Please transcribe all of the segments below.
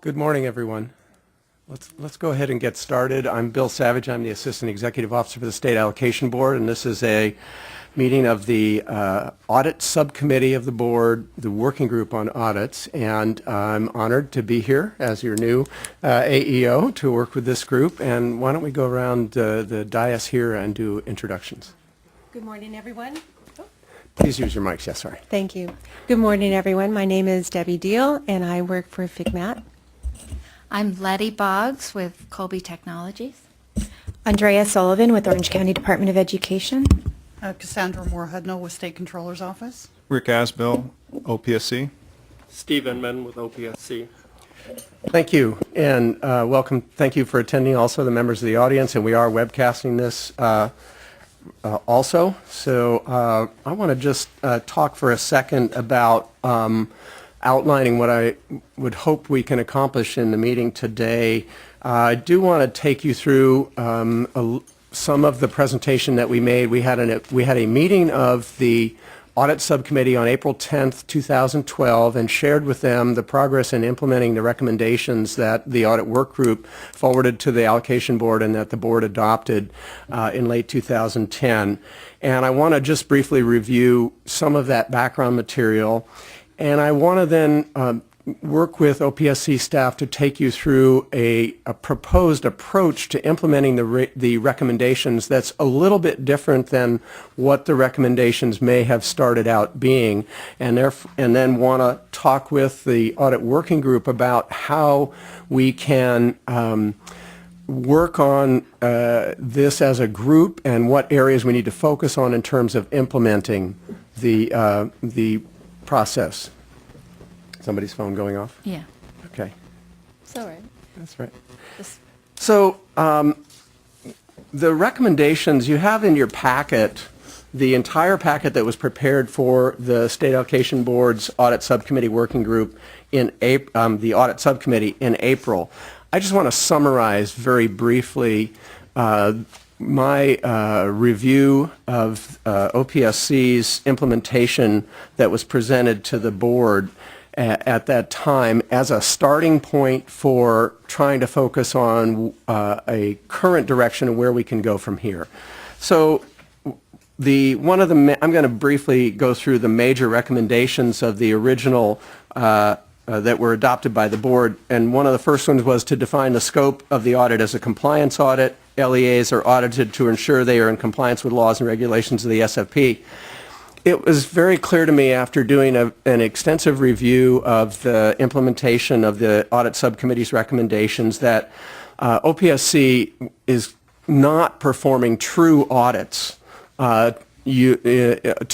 Good morning, everyone. Let's go ahead and get started. I'm Bill Savage. I'm the Assistant Executive Officer for the State Allocation Board, and this is a meeting of the Audit Subcommittee of the Board, the Working Group on Audits, and I'm honored to be here as your new AEO to work with this group. And why don't we go around the dais here and do introductions. Good morning, everyone. Please use your mics. Yes, sorry. Thank you. Good morning, everyone. My name is Debbie Deal, and I work for FIGMAT. I'm Letty Boggs with Colby Technologies. Andrea Sullivan with Orange County Department of Education. Cassandra Moore-Hudnell with State Controller's Office. Rick Asbill, OPSC. Steve Inman with OPSC. Thank you, and welcome. Thank you for attending, also the members of the audience, and we are webcasting this also. So I want to just talk for a second about outlining what I would hope we can accomplish in the meeting today. I do want to take you through some of the presentation that we made. We had a meeting of the Audit Subcommittee on April 10th, 2012, and shared with them the progress in implementing the recommendations that the Audit Work Group forwarded to the Allocation Board and that the Board adopted in late 2010. And I want to just briefly review some of that background material. And I want to then work with OPSC staff to take you through a proposed approach to implementing the recommendations that's a little bit different than what the recommendations may have started out being, and then want to talk with the Audit Working Group about how we can work on this as a group and what areas we need to focus on in terms of implementing the process. Somebody's phone going off? Yeah. Okay. It's all right. That's right. Just So the recommendations you have in your packet, the entire packet that was prepared for the State Allocation Board's Audit Subcommittee Working Group in the Audit Subcommittee in April. I just want to summarize very briefly my review of OPSC's implementation that was presented to the board at that time as a starting point for trying to focus on a current direction of where we can go from here. So I'm going to briefly go through the major recommendations of the original that were adopted by the board, and one of the first ones was to define the scope of the audit as a compliance audit. LEAs are audited to ensure they are in compliance with laws and regulations of the SFP. It was very clear to me after doing an extensive review of the implementation of the Audit Subcommittee's recommendations that OPSC is not performing true audits to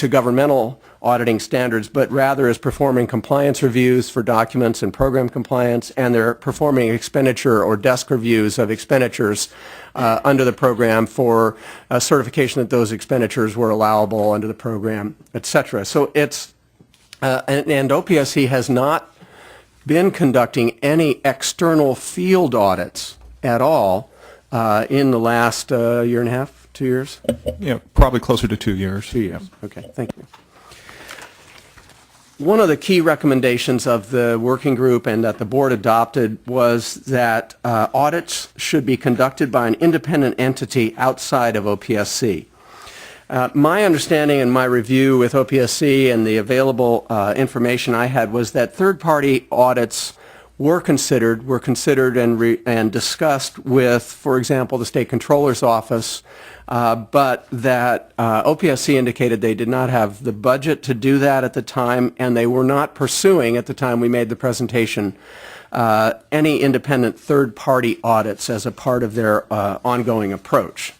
governmental auditing standards, but rather is performing compliance reviews for documents and program compliance, and they're performing expenditure or desk reviews of expenditures under the program for certification that those expenditures were allowable under the program, etc. So it's, and OPSC has not been conducting any external field audits at all in the last year and a half, 2 years? Yeah, probably closer to 2 years. 2 years, okay, thank you. One of the key recommendations of the working group and that the board adopted was that audits should be conducted by an independent entity outside of OPSC. My understanding in my review with OPSC and the available information I had was that third-party audits were considered and discussed with, for example, the State Controller's Office, but that OPSC indicated they did not have the budget to do that at the time, and they were not pursuing, at the time we made the presentation, any independent third-party audits as a part of their ongoing approach.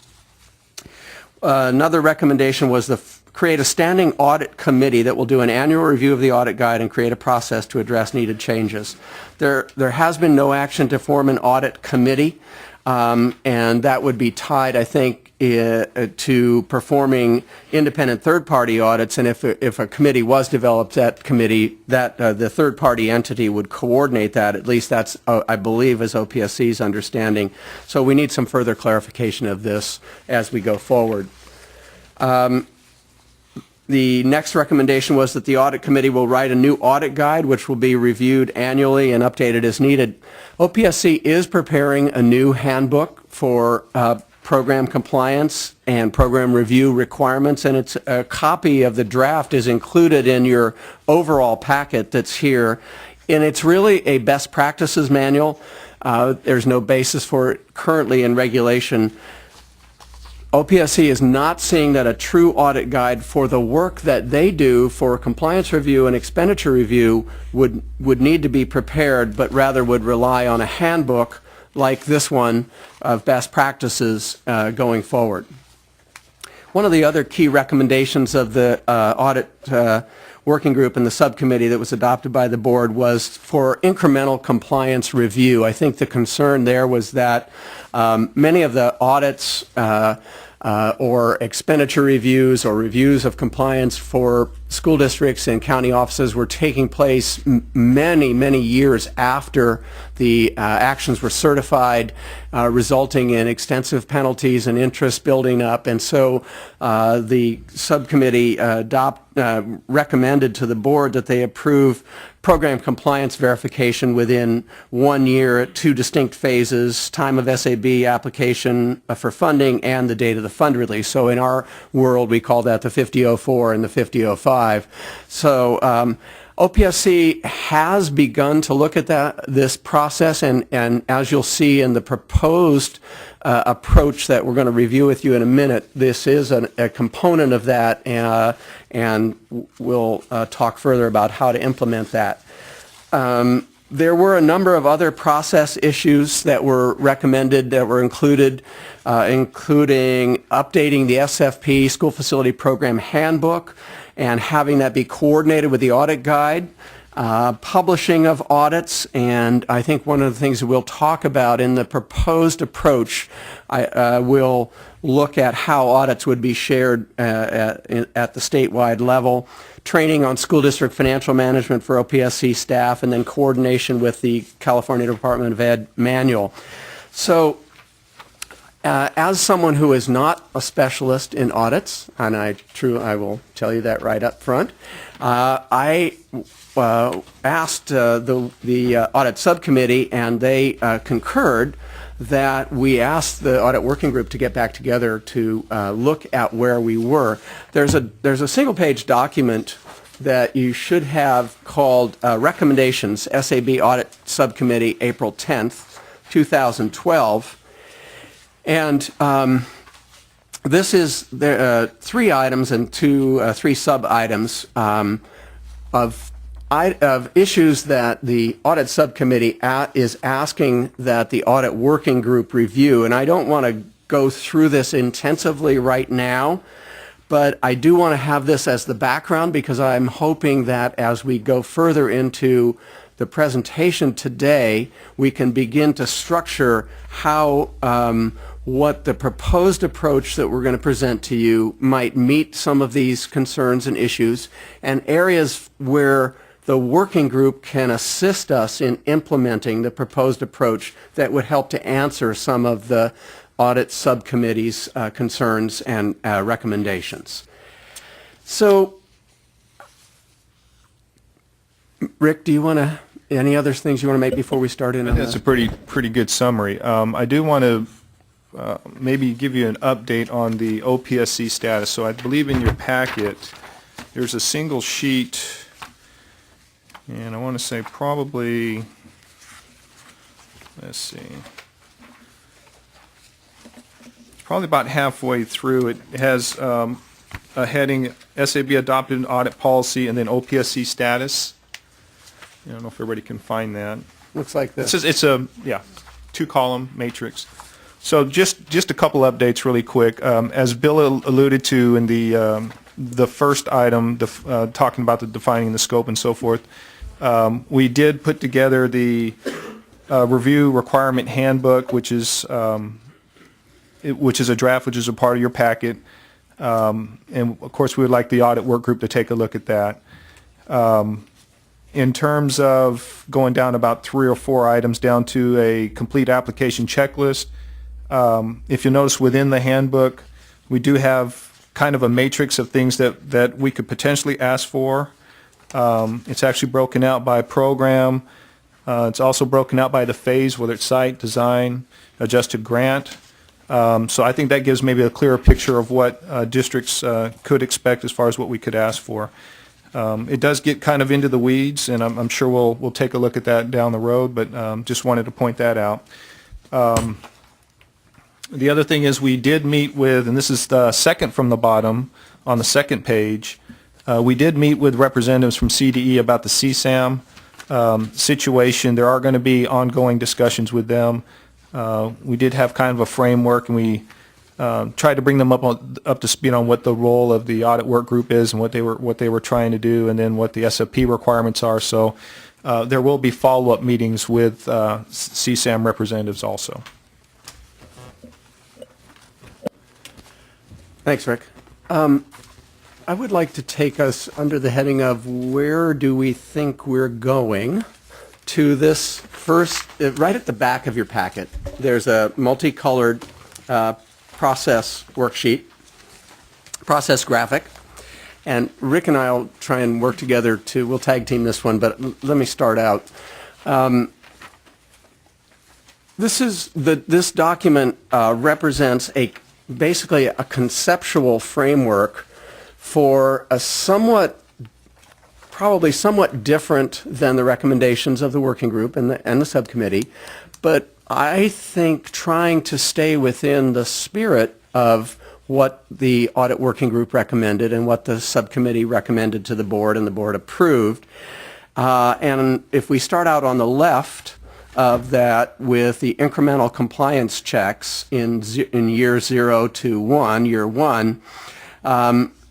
Another recommendation was create a standing audit committee that will do an annual review of the audit guide and create a process to address needed changes. There has been no action to form an audit committee, and that would be tied, I think, to performing independent third-party audits, and if a committee was developed, that committee, the third-party entity would coordinate that. At least that's, I believe, is OPSC's understanding. So we need some further clarification of this as we go forward. The next recommendation was that the audit committee will write a new audit guide, which will be reviewed annually and updated as needed. OPSC is preparing a new handbook for program compliance and program review requirements, and it's a copy of the draft is included in your overall packet that's here. And it's really a best practices manual. There's no basis for it currently in regulation. OPSC is not seeing that a true audit guide for the work that they do for compliance review and expenditure review would need to be prepared, but rather would rely on a handbook like this one of best practices going forward. One of the other key recommendations of the audit working group and the subcommittee that was adopted by the board was for incremental compliance review. I think the concern there was that many of the audits or expenditure reviews or reviews of compliance for school districts and county offices were taking place many years after the actions were certified, resulting in extensive penalties and interest building up. And so the subcommittee recommended to the board that they approve program compliance verification within 1 year at 2 distinct phases: time of SAB application for funding and the date of the fund release. So in our world, we call that the 5004 and the 5005. So OPSC has begun to look at this process, and as you'll see in the proposed approach that we're going to review with you in a minute, this is a component of that, and we'll talk further about how to implement that. There were a number of other process issues that were recommended that were included, including updating the SFP, School Facility Program Handbook, and having that be coordinated with the audit guide, publishing of audits, and I think one of the things that we'll talk about in the proposed approach, we'll look at how audits would be shared at the statewide level, training on school district financial management for OPSC staff, and then coordination with the California Department of Ed manual. So as someone who is not a specialist in audits, and I will tell you that right up front, I asked the audit subcommittee, and they concurred that we asked the audit working group to get back together to look at where we were. There's a single-page document that you should have called Recommendations, SAB Audit Subcommittee, April 10th, 2012. And this is 3 items and 3 sub-items of issues that the audit subcommittee is asking that the audit working group review. And I don't want to go through this intensively right now, but I do want to have this as the background, because I'm hoping that as we go further into the presentation today, we can begin to structure how what the proposed approach that we're going to present to you might meet some of these concerns and issues, and areas where the working group can assist us in implementing the proposed approach that would help to answer some of the audit subcommittee's concerns and recommendations. So, Rick, do you want to, any other things you want to make before we start in on That's that? a pretty good summary. I do want to maybe give you an update on the OPSC status. So I believe in your packet there's a single sheet, and I want to say probably, let's see, it's probably about halfway through. It has a heading, SAB Adopted Audit Policy, and then OPSC Status. I don't know if everybody can find that. Looks like this. It's a 2-column matrix. So just a couple updates really quick. As Bill alluded to in the first item, talking about the defining the scope and so forth, we did put together the review requirement handbook, which is a draft, which is a part of your packet. And of course, we would like the audit work group to take a look at that. In terms of going down about 3 or 4 items down to a complete application checklist, if you notice within the handbook, we do have kind of a matrix of things that we could potentially ask for. It's actually broken out by program. It's also broken out by the phase, whether it's site, design, adjusted grant. So I think that gives maybe a clearer picture of what districts could expect as far as what we could ask for. It does get kind of into the weeds, and I'm sure we'll take a look at that down the road, but just wanted to point that out. The other thing is we did meet with, and this is the second from the bottom on the second page, we did meet with representatives from CDE about the CSAM situation. There are going to be ongoing discussions with them. We did have kind of a framework, and we tried to bring them up to speed on what the role of the audit work group is and what they were trying to do, and then what the SAP requirements are. So there will be follow-up meetings with CSAM representatives also. Thanks, Rick. I would like to take us under the heading of where do we think we're going to this first, right at the back of your packet. There's a multicolored process worksheet, process graphic, and Rick and I will try and work together we'll tag team this one, but let me start out. This document represents basically a conceptual framework for a probably somewhat different than the recommendations of the working group and the subcommittee, but I think trying to stay within the spirit of what the audit working group recommended and what the subcommittee recommended to the board and the board approved. And if we start out on the left of that with the incremental compliance checks in year 0 to 1, year 1,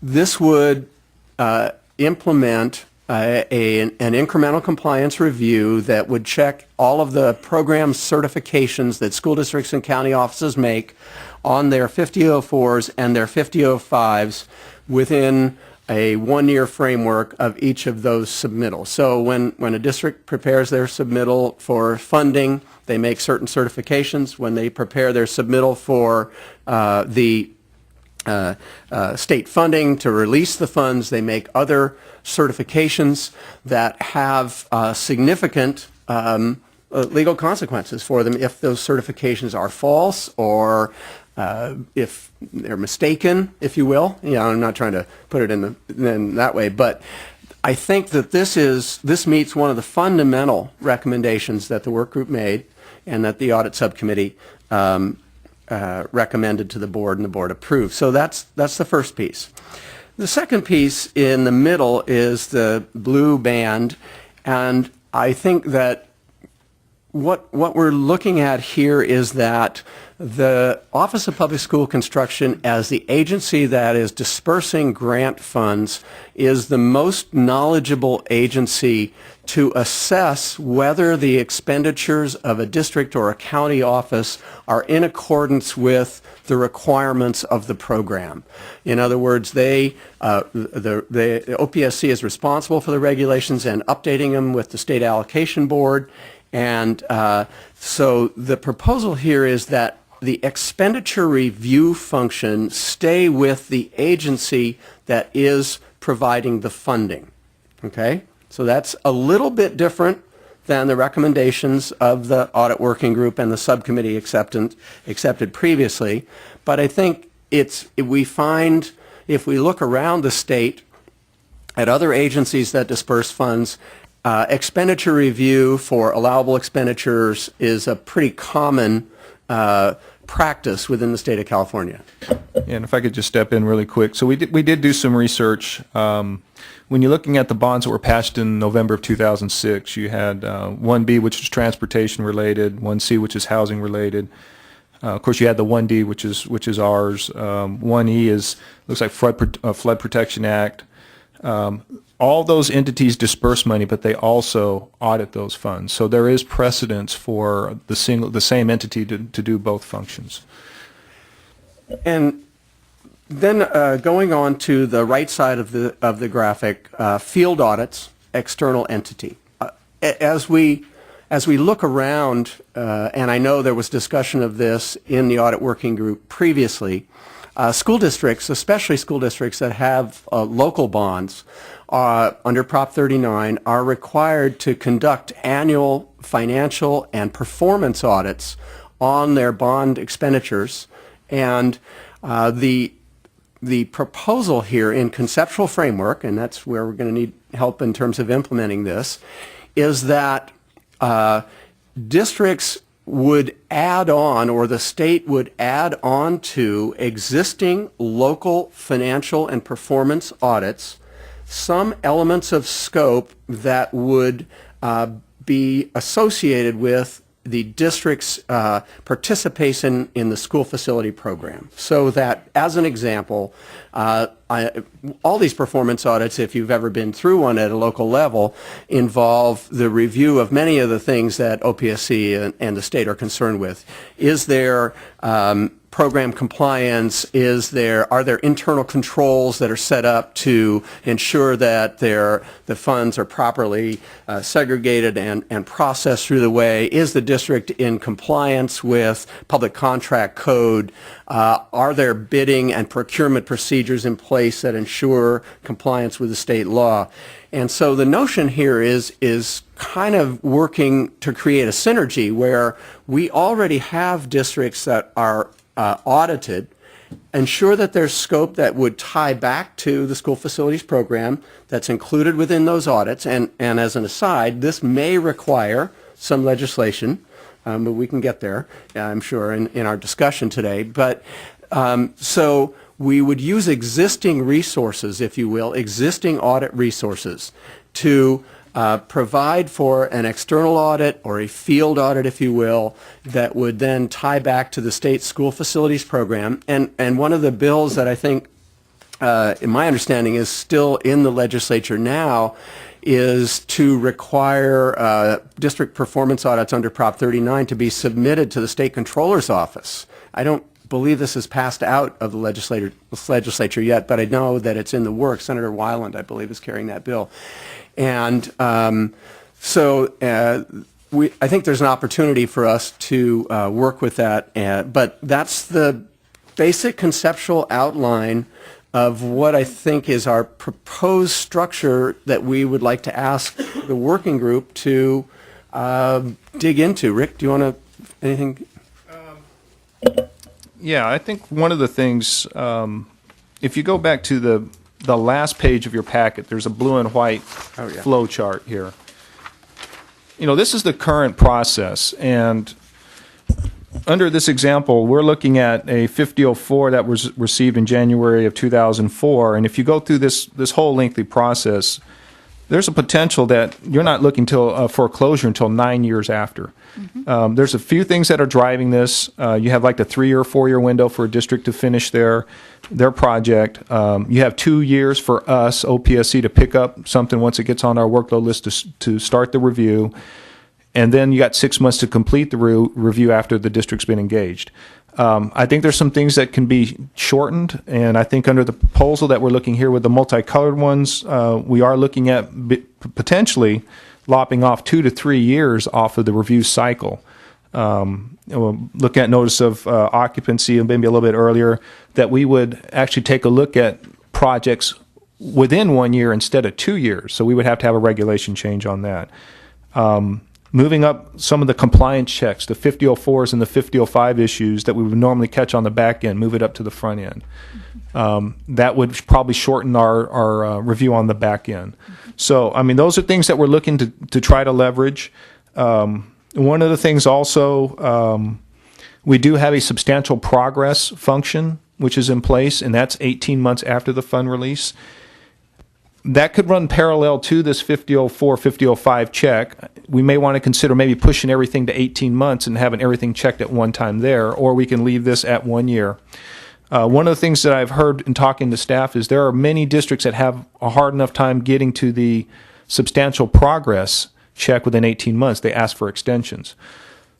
this would implement an incremental compliance review that would check all of the program certifications that school districts and county offices make on their 5004s and their 5005s within a one-year framework of each of those submittals. So when a district prepares their submittal for funding, they make certain certifications. When they prepare their submittal for the state funding to release the funds, they make other certifications that have significant legal consequences for them if those certifications are false or if they're mistaken, if you will. I'm not trying to put it in that way, but I think that this meets one of the fundamental recommendations that the work group made and that the audit subcommittee recommended to the board and the board approved. So that's the first piece. The second piece in the middle is the blue band, and I think that what we're looking at here is that the Office of Public School Construction, as the agency that is dispersing grant funds, is the most knowledgeable agency to assess whether the expenditures of a district or a county office are in accordance with the requirements of the program. In other words, the OPSC is responsible for the regulations and updating them with the State Allocation Board. And so the proposal here is that the expenditure review function stay with the agency that is providing the funding. Okay? So that's a little bit different than the recommendations of the audit working group and the subcommittee accepted previously. But I think we find, if we look around the state at other agencies that disperse funds, expenditure review for allowable expenditures is a pretty common practice within the state of California. And if I could just step in really quick. So we did do some research. When you're looking at the bonds that were passed in November of 2006, you had 1B, which is transportation related, 1C, which is housing related. Of course, you had the 1D, which is ours. 1E looks like Flood Protection Act. All those entities disperse money, but they also audit those funds. So there is precedence for the same entity to do both functions. And then going on to the right side of the graphic, field audits, external entity. As we look around, and I know there was discussion of this in the audit working group previously, school districts, especially school districts that have local bonds under Prop 39, are required to conduct annual financial and performance audits on their bond expenditures. And the proposal here in conceptual framework, and that's where we're going to need help in terms of implementing this, is that districts would add on, or the state would add on to existing local financial and performance audits some elements of scope that would be associated with the district's participation in the school facility program. So that, as an example, all these performance audits, if you've ever been through one at a local level, involve the review of many of the things that OPSC and the state are concerned with. Is there program compliance? Are there internal controls that are set up to ensure that the funds are properly segregated and processed through the way? Is the district in compliance with public contract code? Are there bidding and procurement procedures in place that ensure compliance with the state law? And so the notion here is kind of working to create a synergy where we already have districts that are audited, ensure that there's scope that would tie back to the school facilities program that's included within those audits. And as an aside, this may require some legislation, but we can get there, I'm sure, in our discussion today. But so we would use existing resources, if you will, existing audit resources to provide for an external audit or a field audit, if you will, that would then tie back to the state school facilities program. And one of the bills that I think, in my understanding, is still in the legislature now is to require district performance audits under Prop 39 to be submitted to the state controller's office. I don't believe this has passed out of the legislature yet, but I know that it's in the works. Senator Weiland, I believe, is carrying that bill. And so I think there's an opportunity for us to work with that, but that's the basic conceptual outline of what I think is our proposed structure that we would like to ask the working group to dig into. Rick, do you want to, anything? Yeah, I think one of the things, if you go back to the last page of your packet, there's a blue and white flow chart here. You know, this is the current process, and under this example, we're looking at a 5004 that was received in January of 2004, and if you go through this whole lengthy process, there's a potential that you're not looking till foreclosure until 9 years after. Mm-hmm. There's a few things that are driving this. You have like the 3 or 4 year window for a district to finish their project. You have 2 years for us, OPSC, to pick up something once it gets on our workload list to start the review. And then you got 6 months to complete the review after the district's been engaged. I think there's some things that can be shortened, and I think under the proposal that we're looking here with the multicolored ones, we are looking at potentially lopping off 2 to 3 years off of the review cycle. Looking at notice of occupancy and maybe a little bit earlier, that we would actually take a look at projects within 1 year instead of 2 years. So we would have to have a regulation change on that. Moving up some of the compliance checks, the 5004s and the 5005 issues that we would normally catch on the back end, move it up to the front end. That would probably shorten our review on the back end. So, I mean, those are things that we're looking to try to leverage. One of the things also, we do have a substantial progress function, which is in place, and that's 18 months after the fund release. That could run parallel to this 5004, 5005 check. We may want to consider maybe pushing everything to 18 months and having everything checked at one time there, or we can leave this at 1 year. One of the things that I've heard in talking to staff is there are many districts that have a hard enough time getting to the substantial progress check within 18 months. They ask for extensions.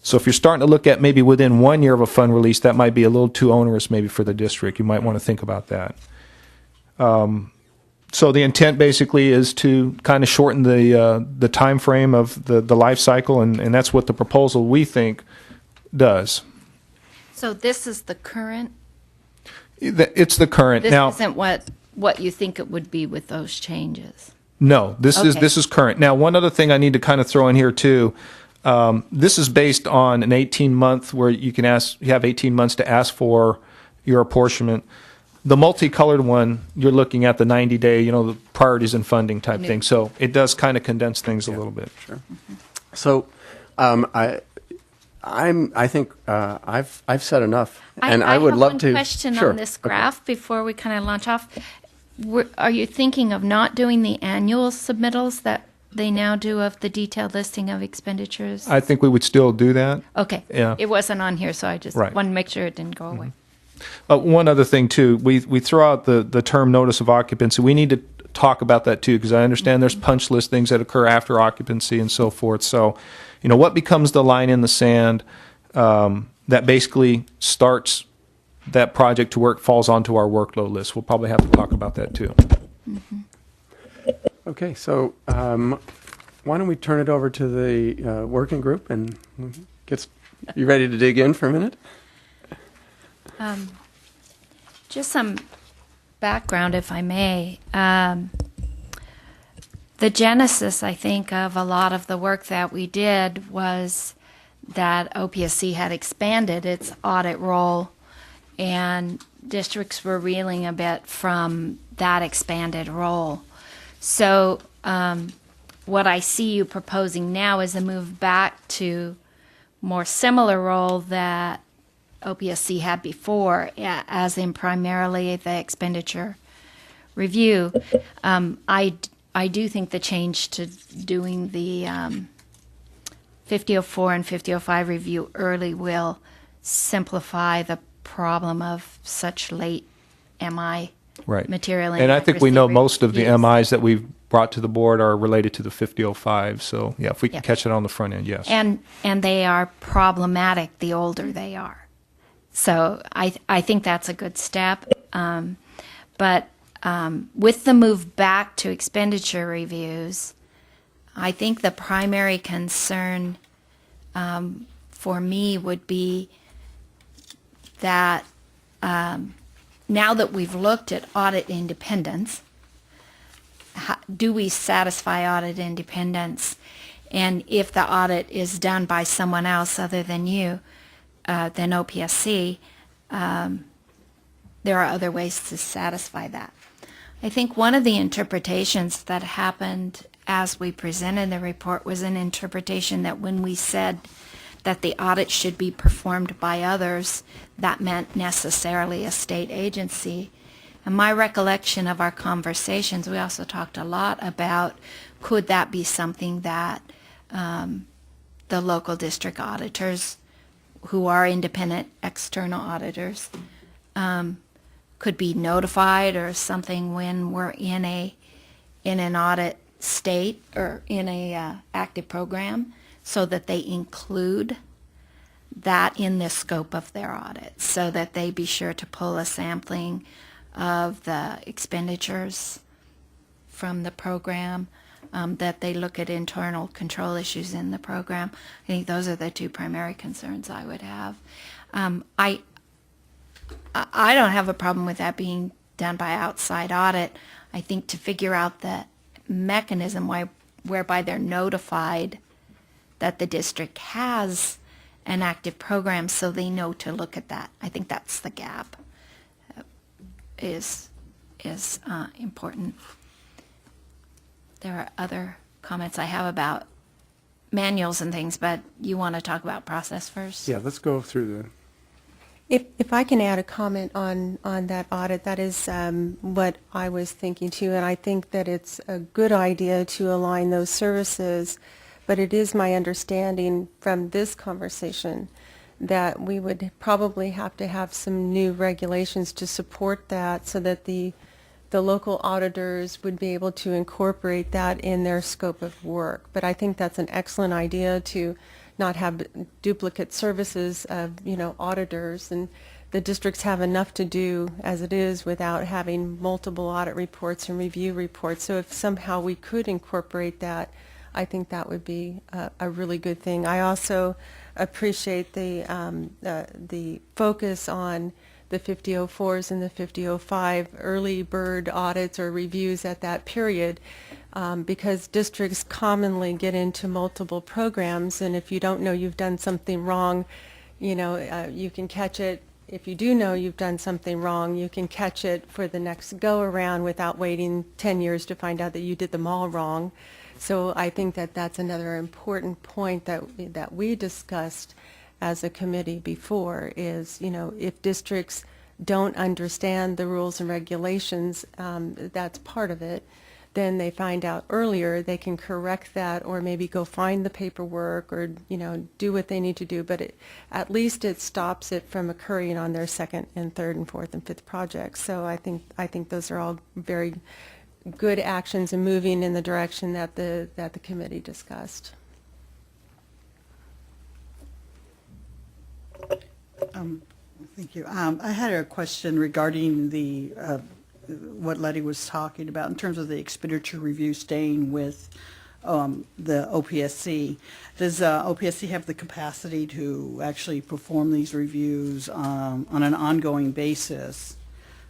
So if you're starting to look at maybe within 1 year of a fund release, that might be a little too onerous maybe for the district. You might want to think about that. So the intent basically is to kind of shorten the time frame of the life cycle, and that's what the proposal we think does. So this is the current It's the current. This Now, isn't what you think it would be with those changes. no, this Okay. is current. Now, one other thing I need to kind of throw in here too. This is based on an 18-month where you have 18 months to ask for your apportionment. The multicolored one, you're looking at the 90-day, the priorities and funding type thing. So it does kind of condense things a little bit. Sure. So, I think I've said enough, and I would love to. I have one question Sure. on this Okay. graph before we kind of launch off. Are you thinking of not doing the annual submittals that they now do of the detailed listing of expenditures? I think we would still do that. Okay. Yeah. It wasn't on here, so I just Right. wanted to make sure it didn't go away. One other thing too, we throw out the term notice of occupancy. We need to talk about that too, because I understand there's punch list things that occur after occupancy and so forth. So, what becomes the line in the sand that basically starts that project to work falls onto our workload list. We'll probably have to talk about that too. Okay, so why don't we turn it over to the working group and you ready to dig in for a minute? Just some background, if I may. The genesis, I think, of a lot of the work that we did was that OPSC had expanded its audit role, and districts were reeling a bit from that expanded role. So what I see you proposing now is a move back to more similar role that OPSC had before, as in primarily the expenditure review. I do think the change to doing the 5004 and 5005 review early will simplify the problem of such late MI Right. material. And I think we know accuracy most of the reviews. MIs that we've brought to the board are related to the 5005. So yeah, if we can Yeah. catch it on the front end, yes. And they are problematic the older they are. So I think that's a good step. But with the move back to expenditure reviews, I think the primary concern for me would be that now that we've looked at audit independence, do we satisfy audit independence? And if the audit is done by someone else other than you, than OPSC, there are other ways to satisfy that. I think one of the interpretations that happened as we presented the report was an interpretation that when we said that the audit should be performed by others, that meant necessarily a state agency. And my recollection of our conversations, we also talked a lot about could that be something that the local district auditors, who are independent external auditors, could be notified or something when we're in an audit state or in a active program, so that they include that in the scope of their audit, so that they be sure to pull a sampling of the expenditures from the program, that they look at internal control issues in the program. I think those are the two primary concerns I would have. I don't have a problem with that being done by outside audit. I think to figure out the mechanism whereby they're notified that the district has an active program so they know to look at that. I think that's the gap is important. There are other comments I have about manuals and things, but you want to talk about process first? Yeah, let's go through If I can add a comment on that audit, that is what I was thinking too, and I think that it's a good idea to align those services, but it is my understanding from this conversation that we would probably have to have some new regulations to support that so that the local auditors would be able to incorporate that in their scope of work. But I think that's an excellent idea to not have duplicate services of, auditors, and the districts have enough to do as it is without having multiple audit reports and review reports. So if somehow we could incorporate that, I think that would be a really good thing. I also appreciate the focus on the 5004s and the 5005 early bird audits or reviews at that period, because districts commonly get into multiple programs, and if you don't know you've done something wrong, you can catch it. If you do know you've done something wrong, you can catch it for the next go-around without waiting 10 years to find out that you did them all wrong. So I think that that's another important point that we discussed as a committee before is, if districts don't understand the rules and regulations, that's part of it, then they find out earlier, they can correct that or maybe go find the paperwork or, do what they need to do. But at least it stops it from occurring on their second and third and fourth and fifth projects. So I think those are all very good actions and moving in the direction that the committee discussed. Thank you. I had a question regarding what Letty was talking about in terms of the expenditure review staying with the OPSC. Does OPSC have the capacity to actually perform these reviews on an ongoing basis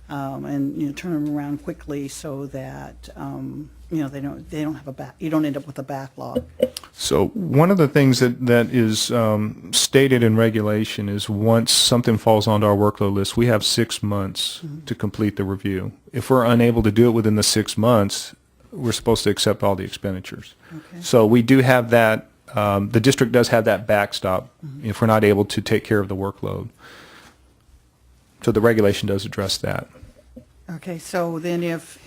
and turn them around quickly so that you don't end up with a backlog? So one of the things that is stated in regulation is once something falls onto our workload list, we have 6 months to complete the review. If we're unable to do it within the 6 months, we're supposed to accept all the expenditures. Okay. So we do have that, the district does have that backstop if we're not able to take care of the workload. So the regulation does address that. Okay, so then if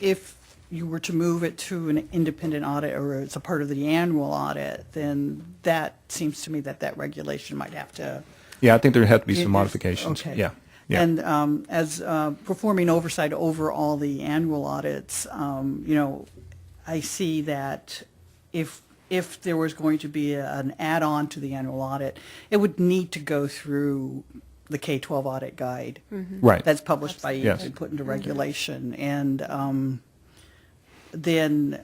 you were to move it to an independent audit or it's a part of the annual audit, then that seems to me that regulation might have to. Yeah, I think there have to be some modifications. Okay. Yeah. Yeah. And as performing oversight over all the annual audits, I see that if there was going to be an add-on to the annual audit, it would need to go through the K12 audit guide. Right. That's published by you Yes. and put into regulation. And then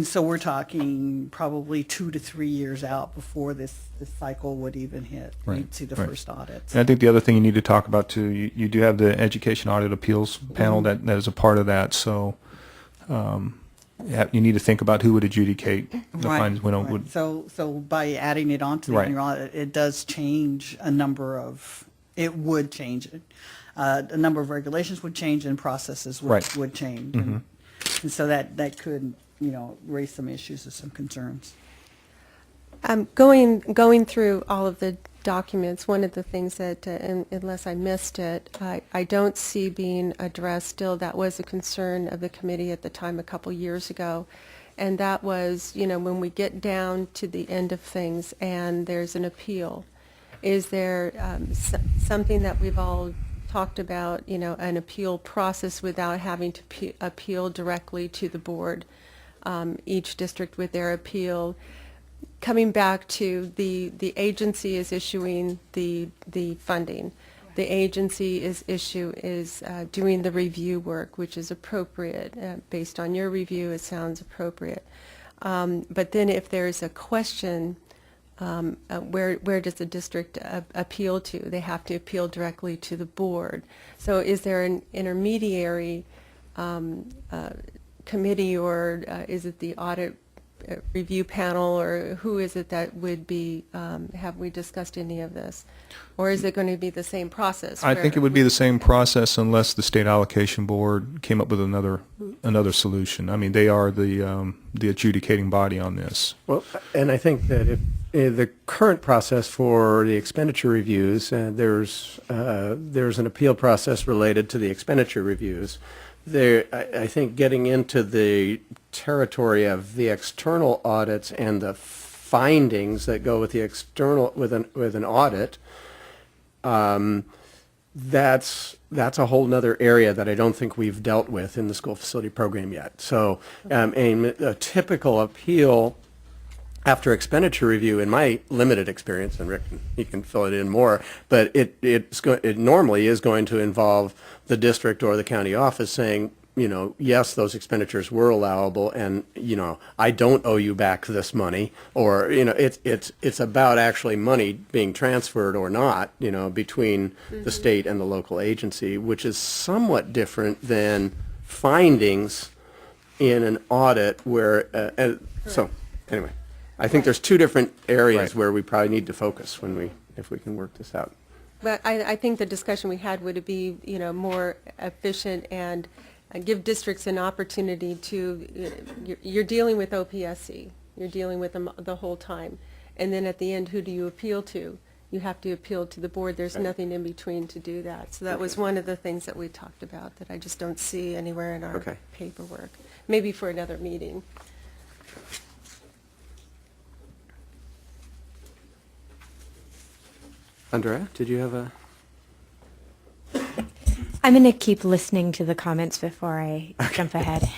so we're talking probably 2 to 3 years out before this cycle would even hit. Right, You'd see the right. first audits. And I think the other thing you need to talk about too, you do have the Education Audit Appeals Panel that is a part of that. So you need to think about who would adjudicate the fines. Right. So by adding it onto the Right. annual audit, it does change a number of. It would change it. A number of regulations would change and processes Right. would change. And so that could raise some issues and some concerns. Going through all of the documents, one of the things that, unless I missed it, I don't see being addressed still, that was a concern of the committee at the time a couple years ago, and that was, when we get down to the end of things and there's an appeal, is there something that we've all talked about, an appeal process without having to appeal directly to the board, each district with their appeal? Coming back to the agency is issuing the funding. The agency is doing the review work, which is appropriate. Based on your review, it sounds appropriate. But then if there's a question, where does the district appeal to? They have to appeal directly to the board. So is there an intermediary committee, or is it the audit review panel, or who is it that would be, have we discussed any of this? Or is it going to be the same process? I think it would be the same process unless the State Allocation Board came up with another solution. I mean, they are the adjudicating body on this. Well, and I think that if the current process for the expenditure reviews, there's an appeal process related to the expenditure reviews. I think getting into the territory of the external audits and the findings that go with the external with an audit, that's a whole nother area that I don't think we've dealt with in the school facility program yet. So a typical appeal after expenditure review, in my limited experience, and Rick, he can fill it in more, but it normally is going to involve the district or the county office saying, yes, those expenditures were allowable, and, I don't owe you back this money, or, it's about actually money being transferred or not, between the state and the local agency, which is somewhat different than findings in an audit where, so, anyway, I think there's two different areas where we probably need to focus if we can work this out. But I think the discussion we had would be, more efficient and give districts an opportunity to, you're dealing with OPSC, you're dealing with them the whole time. And then at the end, who do you appeal to? You have to appeal to the board. There's nothing in between to do that. So that was one of the things that we talked about that I just don't see anywhere in our paperwork. Maybe for another meeting. Andrea, did you have a? I'm going to keep listening to the comments before I jump ahead.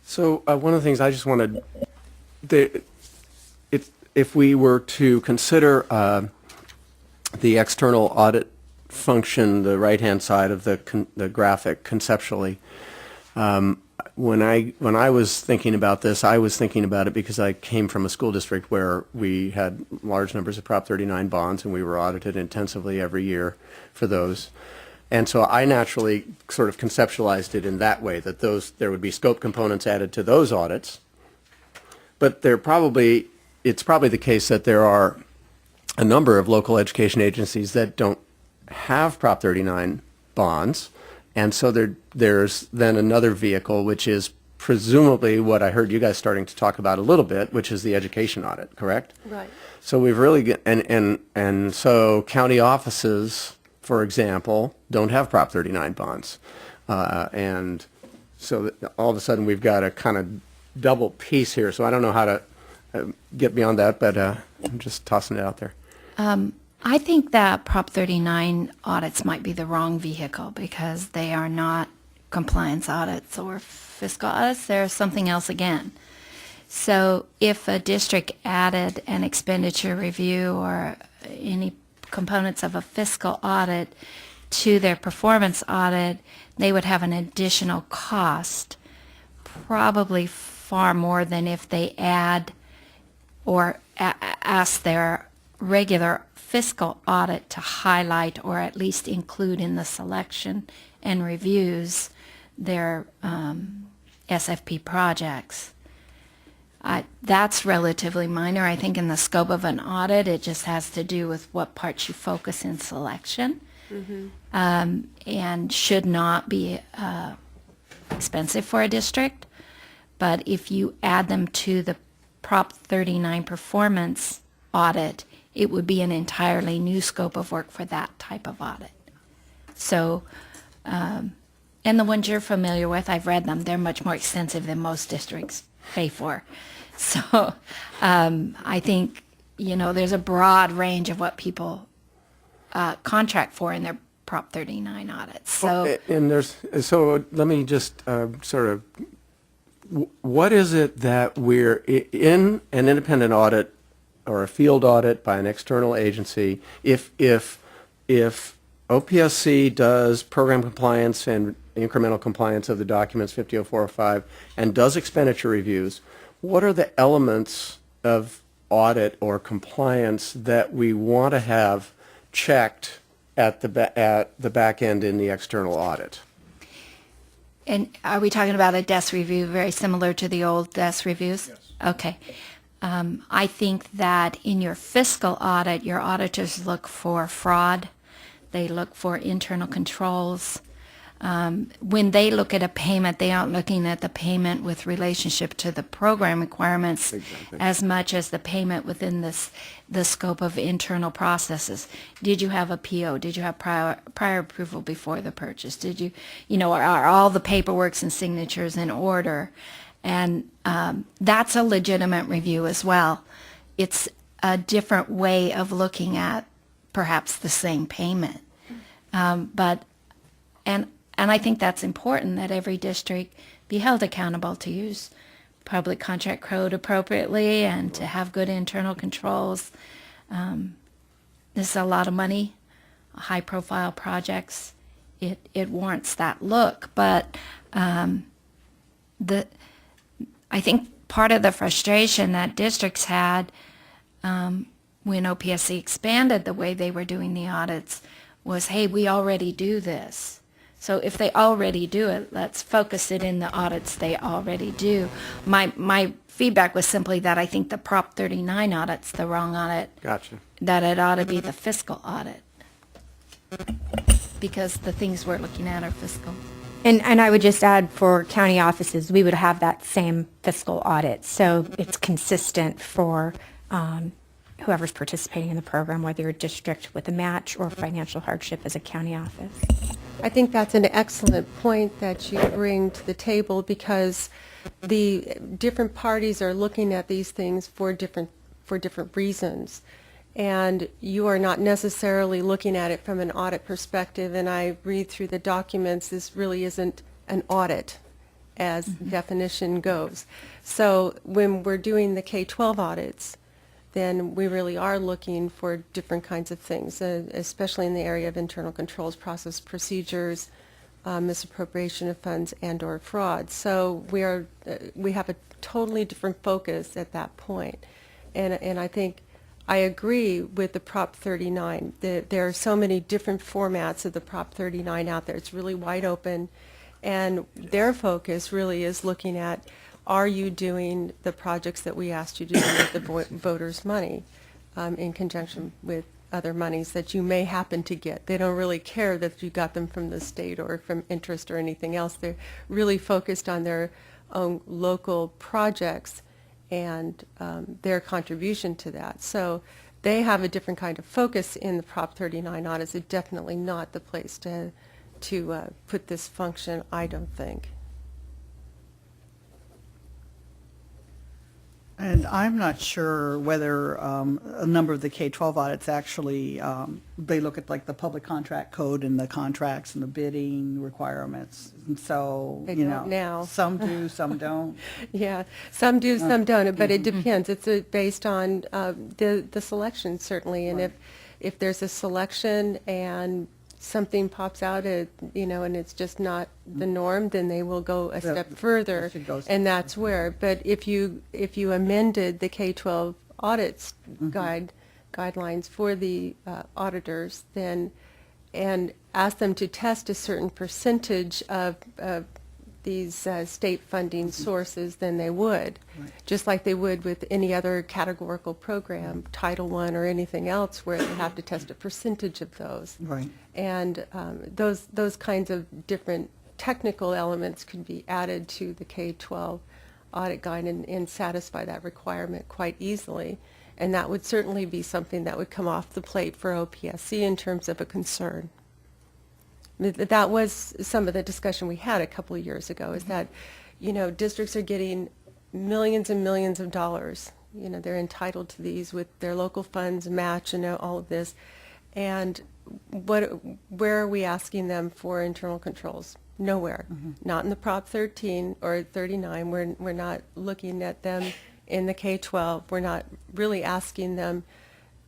So one of the things I just wanted, if we were to consider the external audit function, the right-hand side of the graphic conceptually, when I was thinking about this, I was thinking about it because I came from a school district where we had large numbers of Prop 39 bonds, and we were audited intensively every year for those. And so I naturally sort of conceptualized it in that way, that there would be scope components added to those audits. But it's probably the case that there are a number of local education agencies that don't have Prop 39 bonds. And so there's then another vehicle, which is presumably what I heard you guys starting to talk about a little bit, which is the education audit, correct? Right. So we've really, and so county offices, for example, don't have Prop 39 bonds. And so all of a sudden we've got a kind of double piece here. So I don't know how to get beyond that, but I'm just tossing it out there. I think that Prop 39 audits might be the wrong vehicle because they are not compliance audits or fiscal audits. They're something else again. So if a district added an expenditure review or any components of a fiscal audit to their performance audit, they would have an additional cost, probably far more than if they add or ask their regular fiscal audit to highlight or at least include in the selection and reviews their SFP projects. That's relatively minor. I think in the scope of an audit, it just has to do with what parts you focus in selection, and should not be expensive for a district. But if you add them to the Prop 39 performance audit, it would be an entirely new scope of work for that type of audit. So, and the ones you're familiar with, I've read them. They're much more extensive than most districts pay for. So I think, there's a broad range of what people contract for in their Prop 39 audits. So, So let me just what is it that we're in an independent audit or a field audit by an external agency, if OPSC does program compliance and incremental compliance of the documents 500405 and does expenditure reviews, what are the elements of audit or compliance that we want to have checked at the back end in the external audit? and are we talking about a desk review very similar to the old desk reviews? Yes. Okay. I think that in your fiscal audit, your auditors look for fraud. They look for internal controls. When they look at a payment, they aren't looking at the payment with relationship to the program requirements as much as the payment within the scope of internal processes. Did you have a PO? Did you have prior approval before the purchase? Did you, are all the paperwork and signatures in order? And that's a legitimate review as well. It's a different way of looking at perhaps the same payment. And I think that's important that every district be held accountable to use public contract code appropriately and to have good internal controls. This is a lot of money, high-profile projects, it warrants that look. But I think part of the frustration that districts had when OPSC expanded the way they were doing the audits was, hey, we already do this. So if they already do it, let's focus it in the audits they already do. My feedback was simply that I think the Prop 39 audit's the wrong audit. Gotcha. That it ought to be the fiscal audit. Because the things we're looking at are fiscal. And I would just add, for county offices, we would have that same fiscal audit. So it's consistent for whoever's participating in the program, whether you're a district with a match or financial hardship as a county office. I think that's an excellent point that you bring to the table, because the different parties are looking at these things for different reasons. And you are not necessarily looking at it from an audit perspective, and I read through the documents, this really isn't an audit as definition goes. So when we're doing the K12 audits, then we really are looking for different kinds of things, especially in the area of internal controls, process procedures, misappropriation of funds, and/or fraud. So we have a totally different focus at that point. And I think I agree with the Prop 39. There are so many different formats of the Prop 39 out there. It's really wide open, and their focus really is looking at, are you doing the projects that we asked you to do with the voters' money in conjunction with other monies that you may happen to get? They don't really care that you got them from the state or from interest or anything else. They're really focused on their own local projects and their contribution to that. So they have a different kind of focus in the Prop 39 audits. It's definitely not the place to put this function, I don't think. And I'm not sure whether a number of the K-12 audits actually, they look at like the public contract code and the contracts and the bidding requirements. And so, They you don't know, now. some do, some don't. Yeah, some do, some don't, but it depends. It's based on the selection, certainly. And if there's a selection and something pops out, and it's just not the norm, then they will go a step further, should go a step and that's where. But if you amended the K-12 audits guidelines for the auditors, then and ask them to test a certain percentage of these state funding sources, then they would, just like they would with any other categorical program, Title I or anything else, where they have to test a percentage of those. Right. And those kinds of different technical elements could be added to the K-12 audit guide and satisfy that requirement quite easily. And that would certainly be something that would come off the plate for OPSC in terms of a concern. That was some of the discussion we had a couple of years ago, is that, districts are getting millions and millions of dollars. They're entitled to these with their local funds, match, and all of this. And where are we asking them for internal controls? Nowhere. Not in the Prop 13 or 39. We're not looking at them in the K-12. We're not really asking them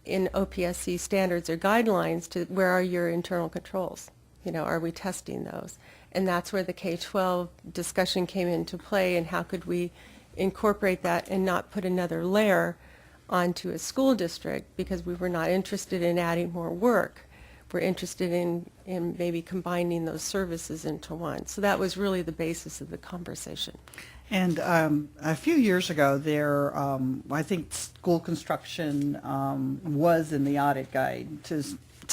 in OPSC standards or guidelines to where are your internal controls? Are we testing those? And that's where the K-12 discussion came into play, and how could we incorporate that and not put another layer onto a school district, because we were not interested in adding more work. We're interested in maybe combining those services into one. So that was really the basis of the conversation. And a few years ago, I think school construction was in the audit guide to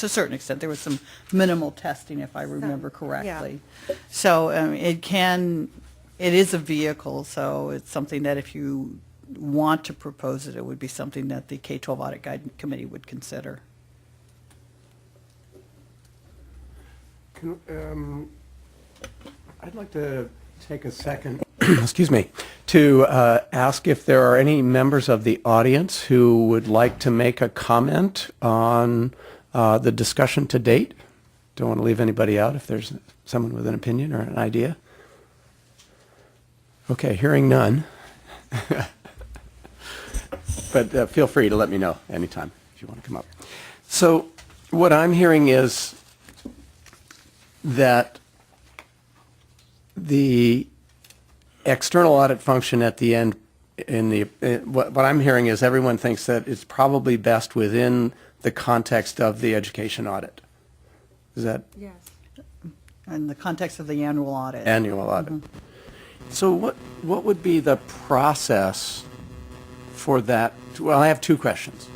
a certain extent. There was some minimal testing, if I remember correctly. Yeah. So it is a vehicle, so it's something that if you want to propose it, it would be something that the K-12 Audit Guide Committee would consider. I'd like to take a second, excuse me, to ask if there are any members of the audience who would like to make a comment on the discussion to date. Don't want to leave anybody out if there's someone with an opinion or an idea. Okay, hearing none. But feel free to let me know anytime if you want to come up. So what I'm hearing is that the external audit function at the end, what I'm hearing is everyone thinks that it's probably best within the context of the education audit. Is that Yes. In the context of the annual audit. annual audit? So what would be the process for that? Well, I have two questions.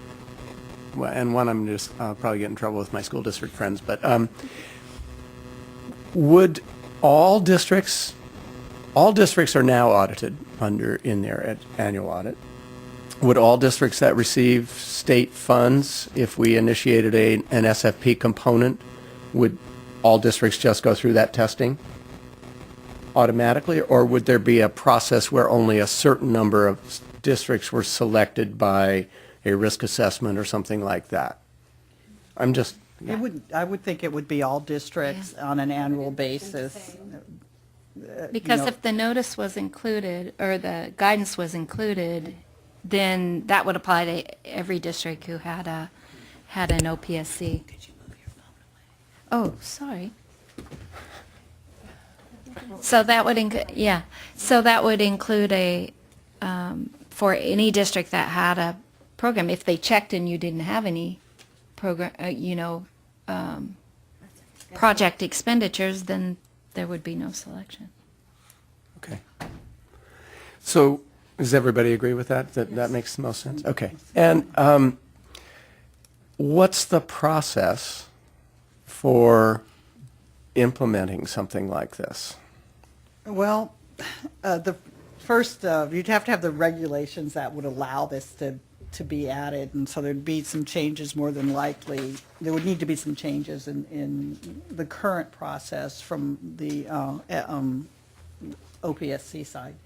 Well, and one I'm just, I'll probably get in trouble with my school district friends, but would all districts are now audited in their annual audit. Would all districts that receive state funds, if we initiated an SFP component, would all districts just go through that testing automatically? Or would there be a process where only a certain number of districts were selected by a risk assessment or something like that? I'm just, I would think it would be all districts on an annual basis. Because you know- if the notice was included, or the guidance was included, then that would apply to every district who had an OPSC. Oh, sorry. So that would so that would include for any district that had a program, if they checked and you didn't have any program, project expenditures, then there would be no selection. okay. So does everybody agree with that? That makes the most sense? Okay. And what's the process for implementing something like this? Well, the first, you'd have to have the regulations that would allow this to be added, and so there'd be some changes more than likely. There would need to be some changes in the current process from the OPSC side.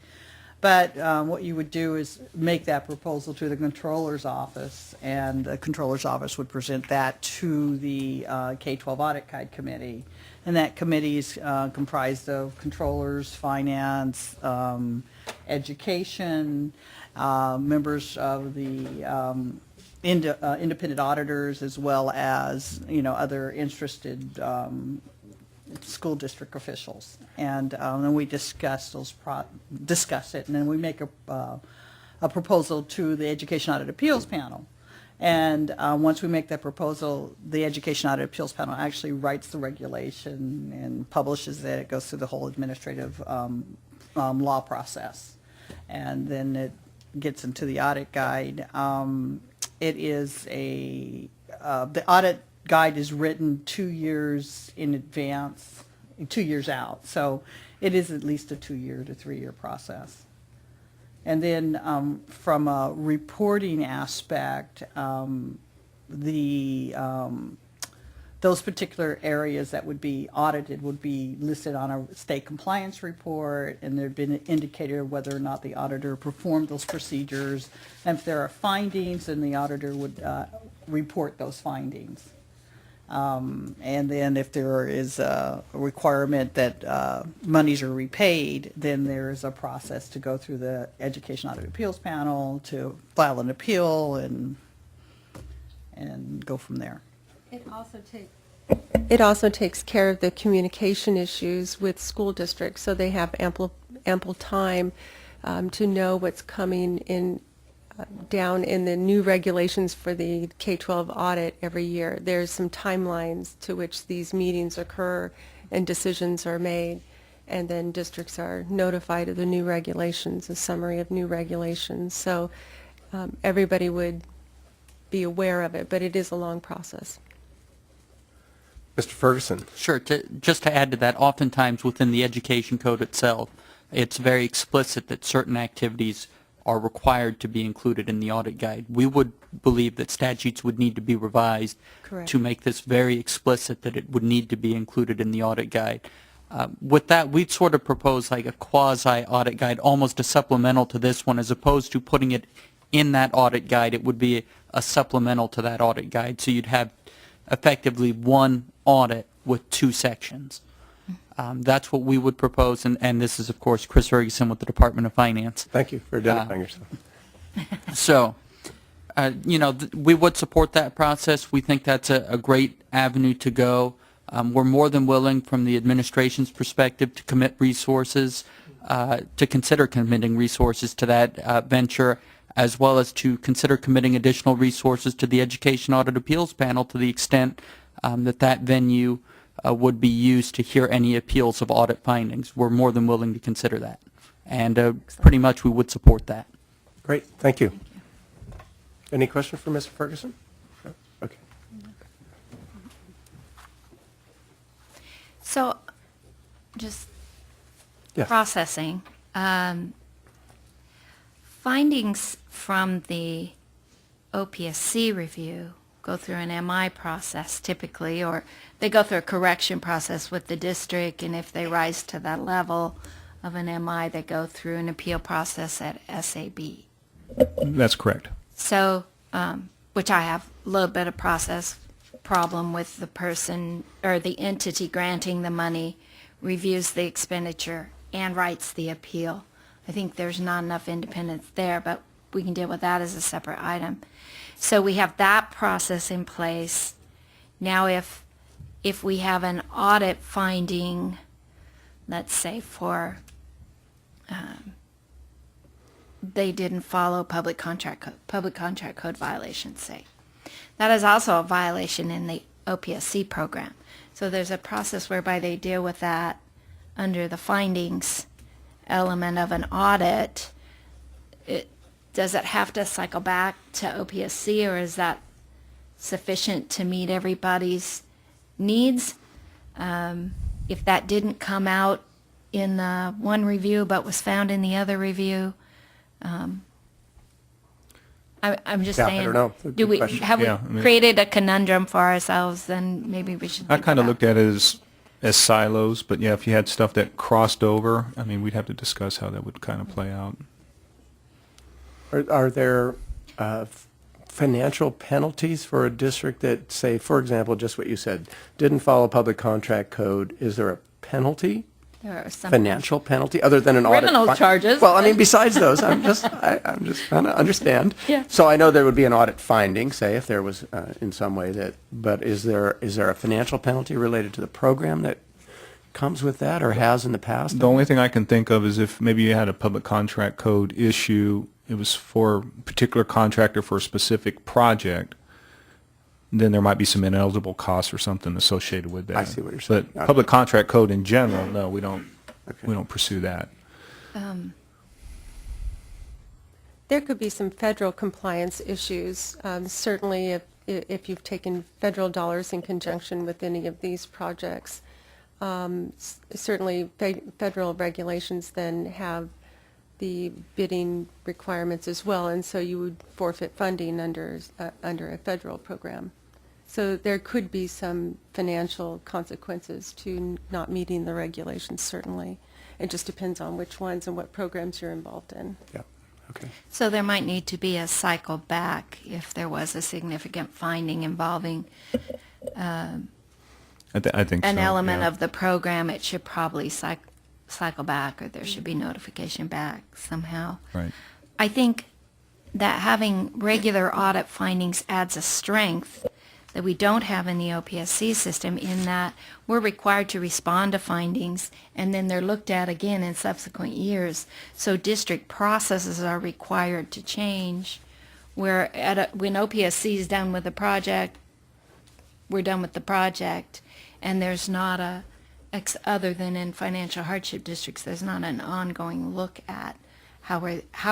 But what you would do is make that proposal to the controller's office, and the controller's office would present that to the K12 Audit Guide Committee. And that committee is comprised of controllers, finance, education, members of the independent auditors, as well as, other interested school district officials. And then we discuss discuss it, and then we make a proposal to the Education Audit Appeals Panel. And once we make that proposal, the Education Audit Appeals Panel actually writes the regulation and publishes it. It goes through the whole administrative law process. And then it gets into the audit guide. It is the audit guide is written 2 years in advance, 2 years out. So it is at least a 2-year to 3-year process. And then from a reporting aspect, those particular areas that would be audited would be listed on a state compliance report, and there'd been an indicator of whether or not the auditor performed those procedures. And if there are findings, then the auditor would report those findings. And then if there is a requirement that monies are repaid, then there is a process to go through the Education Audit Appeals Panel to file an appeal and go from there. It also takes care of the communication issues with school districts, so they have ample time to know what's coming in down in the new regulations for the K12 audit every year. There's some timelines to which these meetings occur and decisions are made, and then districts are notified of the new regulations, a summary of new regulations. So everybody would be aware of it, but it is a long process. Mr. Ferguson? Sure. Just to add to that, oftentimes within the education code itself, it's very explicit that certain activities are required to be included in the audit guide. We would believe that statutes would need to be revised Correct. to make this very explicit that it would need to be included in the audit guide. With that, we'd sort of propose like a quasi-audit guide, almost a supplemental to this one, as opposed to putting it in that audit guide. It would be a supplemental to that audit guide. So you'd have effectively one audit with 2 sections. That's what we would propose, and this is, of course, Chris Ferguson with the Department of Finance. Thank you for identifying yourself. So, we would support that process. We think that's a great avenue to go. We're more than willing, from the administration's perspective, to commit resources, to consider committing resources to that venture, as well as to consider committing additional resources to the Education Audit Appeals Panel to the extent that that venue would be used to hear any appeals of audit findings. We're more than willing to consider that. And pretty much we would support that. Great, thank you. Any question for Mr. Ferguson? No? Okay. So, just Yes. processing. Findings from the OPSC review go through an MI process typically, or they go through a correction process with the district, and if they rise to that level of an MI, they go through an appeal process at SAB. That's correct. So, which I have a little bit of process problem with the person or the entity granting the money, reviews the expenditure and writes the appeal. I think there's not enough independence there, but we can deal with that as a separate item. So we have that process in place. Now if we have an audit finding, let's say for they didn't follow public contract code violations, say. That is also a violation in the OPSC program. So there's a process whereby they deal with that under the findings element of an audit. Does it have to cycle back to OPSC, or is that sufficient to meet everybody's needs? If that didn't come out in the one review but was found in the other review, I'm just Yeah, I saying, don't know. do we, Good question. have Yeah, I we mean- created a conundrum for ourselves? Then maybe we should. I think kind of about- looked at it as silos, but yeah, if you had stuff that crossed over, I mean, we'd have to discuss how that would kind of play out. Are there financial penalties for a district that, say, for example, just what you said, didn't follow public contract code? Is there a penalty? There are some Financial penalty, other than an audit? Criminal charges, Well, I mean, but- besides those, I'm just trying to understand. Yeah. So I know there would be an audit finding, say, if there was in some way that, but is there a financial penalty related to the program that comes with that, or has in the past? The only thing I can think of is if maybe you had a public contract code issue, it was for a particular contractor for a specific project, then there might be some ineligible costs or something associated with that. I see what you're saying. But public contract code in general, no, we don't pursue that. There could be some federal compliance issues. Certainly, if you've taken federal dollars in conjunction with any of these projects, certainly federal regulations then have the bidding requirements as well, and so you would forfeit funding under a federal program. So there could be some financial consequences to not meeting the regulations, certainly. It just depends on which ones and what programs you're involved in. Yeah, okay. So there might need to be a cycle back if there was a significant finding involving I think an so, element yeah. of the program. It should probably cycle back, or there should be notification back somehow. Right. I think that having regular audit findings adds a strength that we don't have in the OPSC system, in that we're required to respond to findings and then they're looked at again in subsequent years. So district processes are required to change, where when OPSC is done with the project, we're done with the project, and there's not other than in financial hardship districts, there's not an ongoing look at how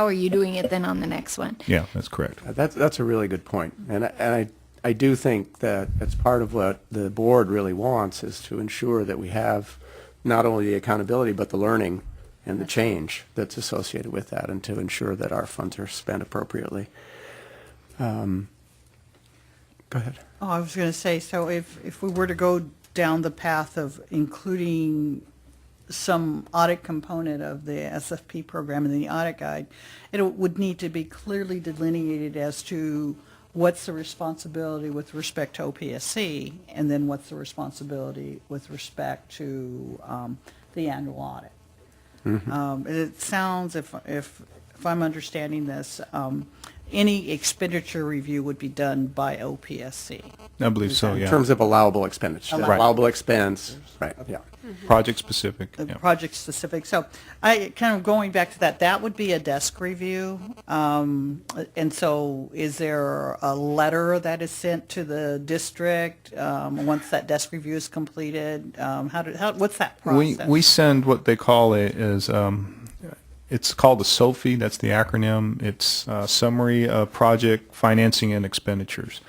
are you doing it then on the next one. Yeah, that's correct. That's a really good point. And I do think that that's part of what the board really wants, is to ensure that we have not only the accountability but the learning and the change that's associated with that, and to ensure that our funds are spent appropriately. Go ahead. Oh, I was going to say, so if we were to go down the path of including some audit component of the SFP program in the audit guide, it would need to be clearly delineated as to what's the responsibility with respect to OPSC, and then what's the responsibility with respect to the annual audit. It sounds, if I'm understanding this, any expenditure review would be done by OPSC. I believe so, In yeah. terms of allowable expenditure, Right. allowable expense, right, yeah. Project specific, The yeah. project specific. So I, kind of going back to that would be a desk review. And so is there a letter that is sent to the district once that desk review is completed? What's that process? We send what they call it's called the SOFI, that's the acronym. It's Summary of Project Financing and Expenditures.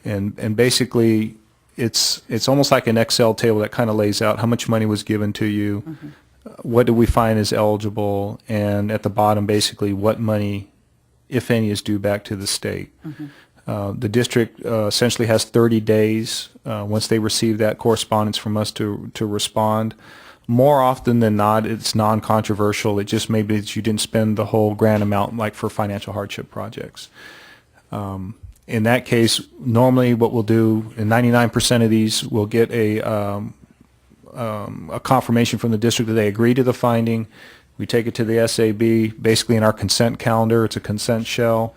And basically, it's almost like an Excel table that kind of lays out how much money was given to you, what do we find is eligible, and at the bottom, basically, what money, if any, is due back to the state. The district essentially has 30 days once they receive that correspondence from us to respond. More often than not, it's non-controversial. It just may be that you didn't spend the whole grant amount, like for financial hardship projects. In that case, normally what we'll do, in 99% of these, we'll get a confirmation from the district that they agree to the finding. We take it to the SAB, basically in our consent calendar. It's a consent shell.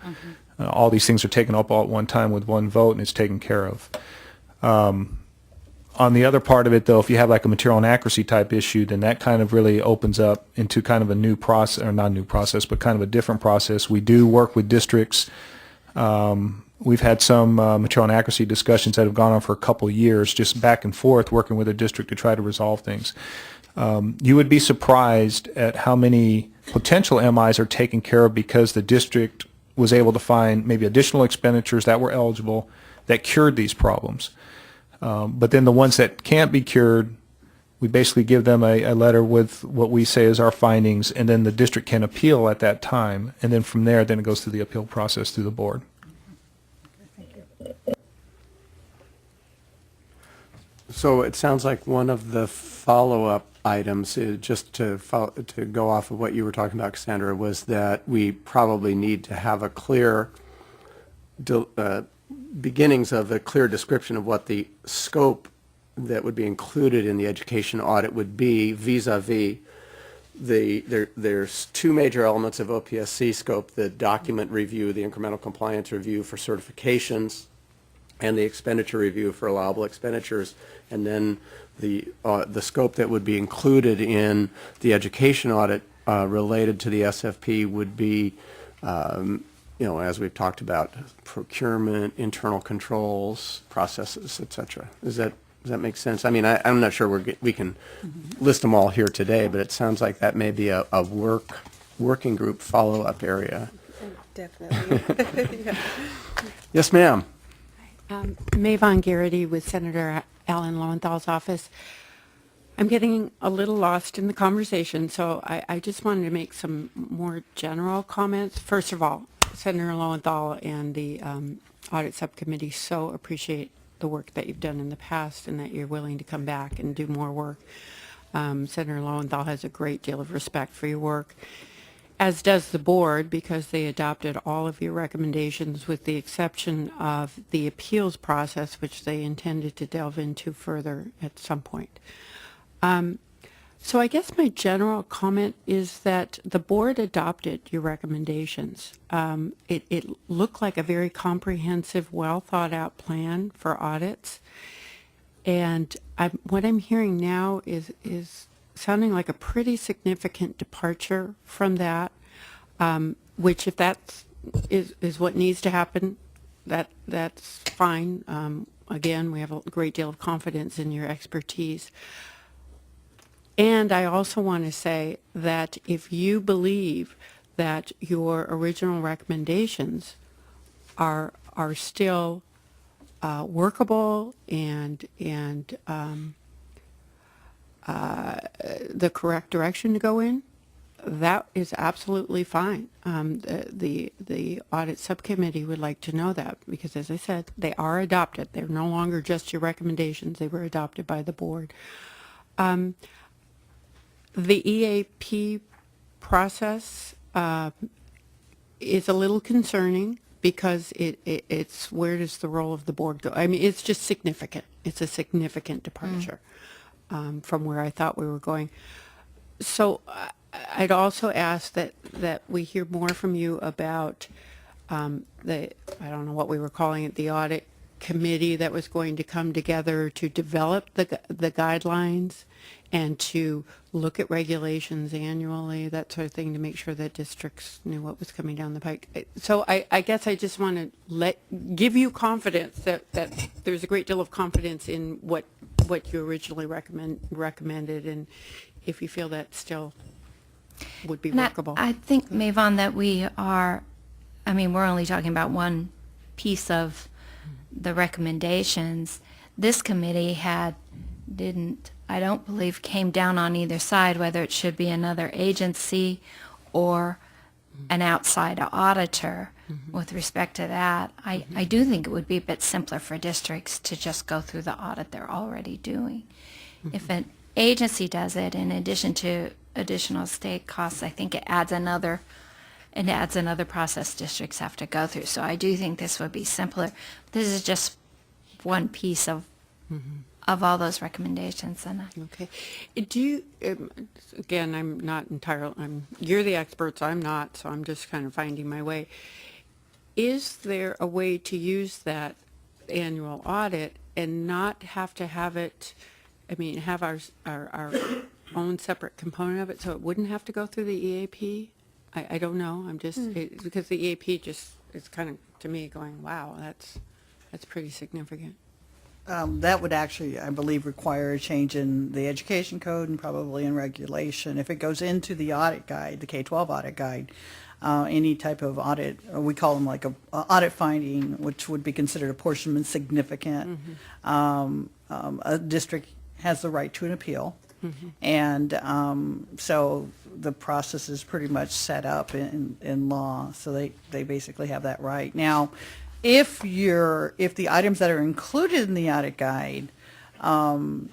All these things are taken up all at one time with one vote, and it's taken care of. On the other part of it, though, if you have like a material inaccuracy type issue, then that kind of really opens up into kind of a new process, or not a new process, but kind of a different process. We do work with districts. We've had some material inaccuracy discussions that have gone on for a couple of years, just back and forth, working with a district to try to resolve things. You would be surprised at how many potential MIs are taken care of because the district was able to find maybe additional expenditures that were eligible that cured these problems. But then the ones that can't be cured, we basically give them a letter with what we say is our findings, and then the district can appeal at that time. And then from there, then it goes through the appeal process through the board. So it sounds like one of the follow-up items, just to go off of what you were talking about, Cassandra, was that we probably need to have a clear beginnings of a clear description of what the scope that would be included in the education audit would be vis-a-vis there's two major elements of OPSC scope: the document review, the incremental compliance review for certifications, and the expenditure review for allowable expenditures. And then the scope that would be included in the education audit related to the SFP would be as we've talked about, procurement, internal controls, processes, et cetera. Does that make sense? I mean, I'm not sure we can list them all here today, but it sounds like that may be a working group follow-up area. Definitely. Yeah. Yes, ma'am. Mayvon Garrity with Senator Alan Lowenthal's office. I'm getting a little lost in the conversation, so I just wanted to make some more general comments. First of all, Senator Lowenthal and the Audit Subcommittee so appreciate the work that you've done in the past and that you're willing to come back and do more work. Senator Lowenthal has a great deal of respect for your work, as does the board, because they adopted all of your recommendations with the exception of the appeals process, which they intended to delve into further at some point. So I guess my general comment is that the board adopted your recommendations. It looked like a very comprehensive, well thought out plan for audits. And what I'm hearing now is sounding like a pretty significant departure from that, which if that is what needs to happen, that's fine. Again, we have a great deal of confidence in your expertise. And I also want to say that if you believe that your original recommendations are still workable and the correct direction to go in, that is absolutely fine. The audit subcommittee would like to know that because, as I said, they are adopted. They're no longer just your recommendations. They were adopted by the board. The EAP process is a little concerning because it's where does the role of the board go? I mean, it's just significant. It's a significant departure from where I thought we were going. So I'd also ask that we hear more from you about I don't know what we were calling it, the audit committee that was going to come together to develop the guidelines and to look at regulations annually, that sort of thing, to make sure that districts knew what was coming down the pike. So I guess I just want to give you confidence that there's a great deal of confidence in what you originally recommended, and if you feel that still would be And workable. I think, Mayvon, that we're only talking about one piece of the recommendations. This committee I don't believe, came down on either side, whether it should be another agency or an outside auditor with respect to that. I do think it would be a bit simpler for districts to just go through the audit they're already doing. If an agency does it, in addition to additional state costs, I think it adds another process districts have to go through. So I do think this would be simpler. This is just one piece of all those recommendations. And Okay. Do you, again, I'm not entirely, you're the experts, I'm not, so I'm just kind of finding my way. Is there a way to use that annual audit and not have to have it, have our own separate component of it, so it wouldn't have to go through the EAP? I don't know, because the EAP just is kind of, to me, going, wow, that's pretty significant. That would actually, I believe, require a change in the education code and probably in regulation. If it goes into the audit guide, the K12 audit guide, any type of audit, we call them like a audit finding, which would be considered apportionment significant. A district has the right to an appeal. And so the process is pretty much set up in law, so they basically have that right. Now, if the items that are included in the audit guide don't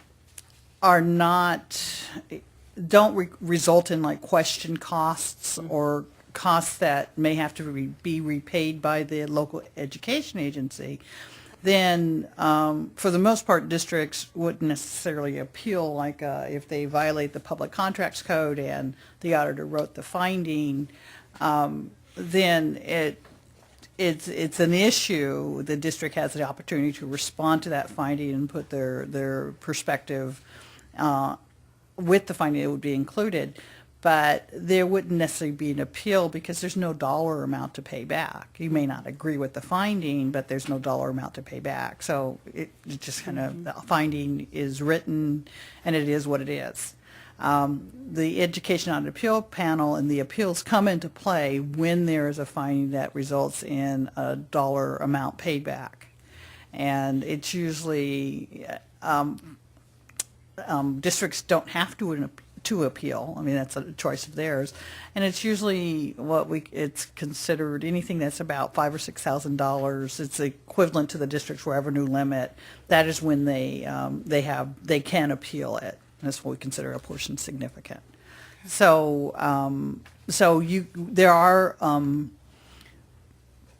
result in like question costs or costs that may have to be repaid by the local education agency, then for the most part, districts wouldn't necessarily appeal, like if they violate the public contracts code and the auditor wrote the finding, then it's an issue. The district has the opportunity to respond to that finding and put their perspective with the finding that would be included. But there wouldn't necessarily be an appeal because there's no dollar amount to pay back. You may not agree with the finding, but there's no dollar amount to pay back. So it just kind of, the finding is written and it is what it is. The Education Audit Appeal Panel and the appeals come into play when there is a finding that results in a dollar amount paid back. And it's usually, districts don't have to appeal. That's a choice of theirs. And it's usually it's considered anything that's about $5,000 or $6,000. It's equivalent to the district's revenue limit. That is when they can appeal it. That's what we consider a portion significant. So there are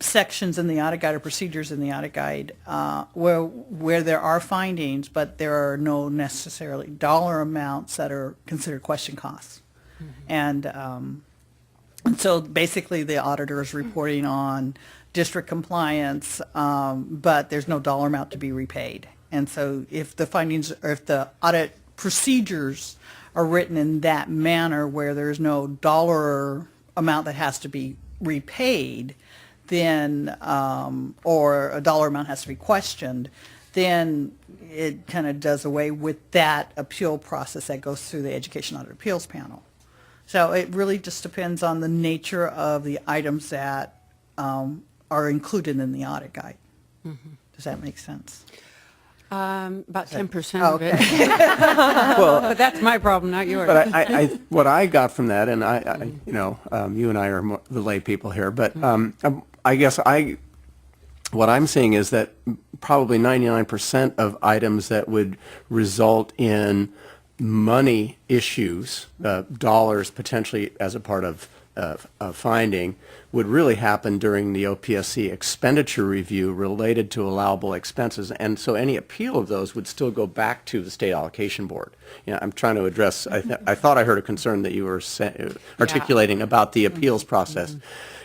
sections in the audit guide or procedures in the audit guide where there are findings, but there are no necessarily dollar amounts that are considered question costs. And so basically the auditor is reporting on district compliance, but there's no dollar amount to be repaid. And so if the findings or if the audit procedures are written in that manner where there's no dollar amount that has to be repaid, then or a dollar amount has to be questioned, then it kind of does away with that appeal process that goes through the Education Audit Appeals Panel. So it really just depends on the nature of the items that are included in the audit guide. Does that make sense? About 10% of it. Well, But that's my problem, not yours. but what I got from that, and you and I are the lay people here, but I guess what I'm seeing is that probably 99% of items that would result in money issues, dollars potentially as a part of finding, would really happen during the OPSC expenditure review related to allowable expenses. And so any appeal of those would still go back to the State Allocation Board. I'm trying to address, I thought I heard a concern that you were articulating about the appeals process.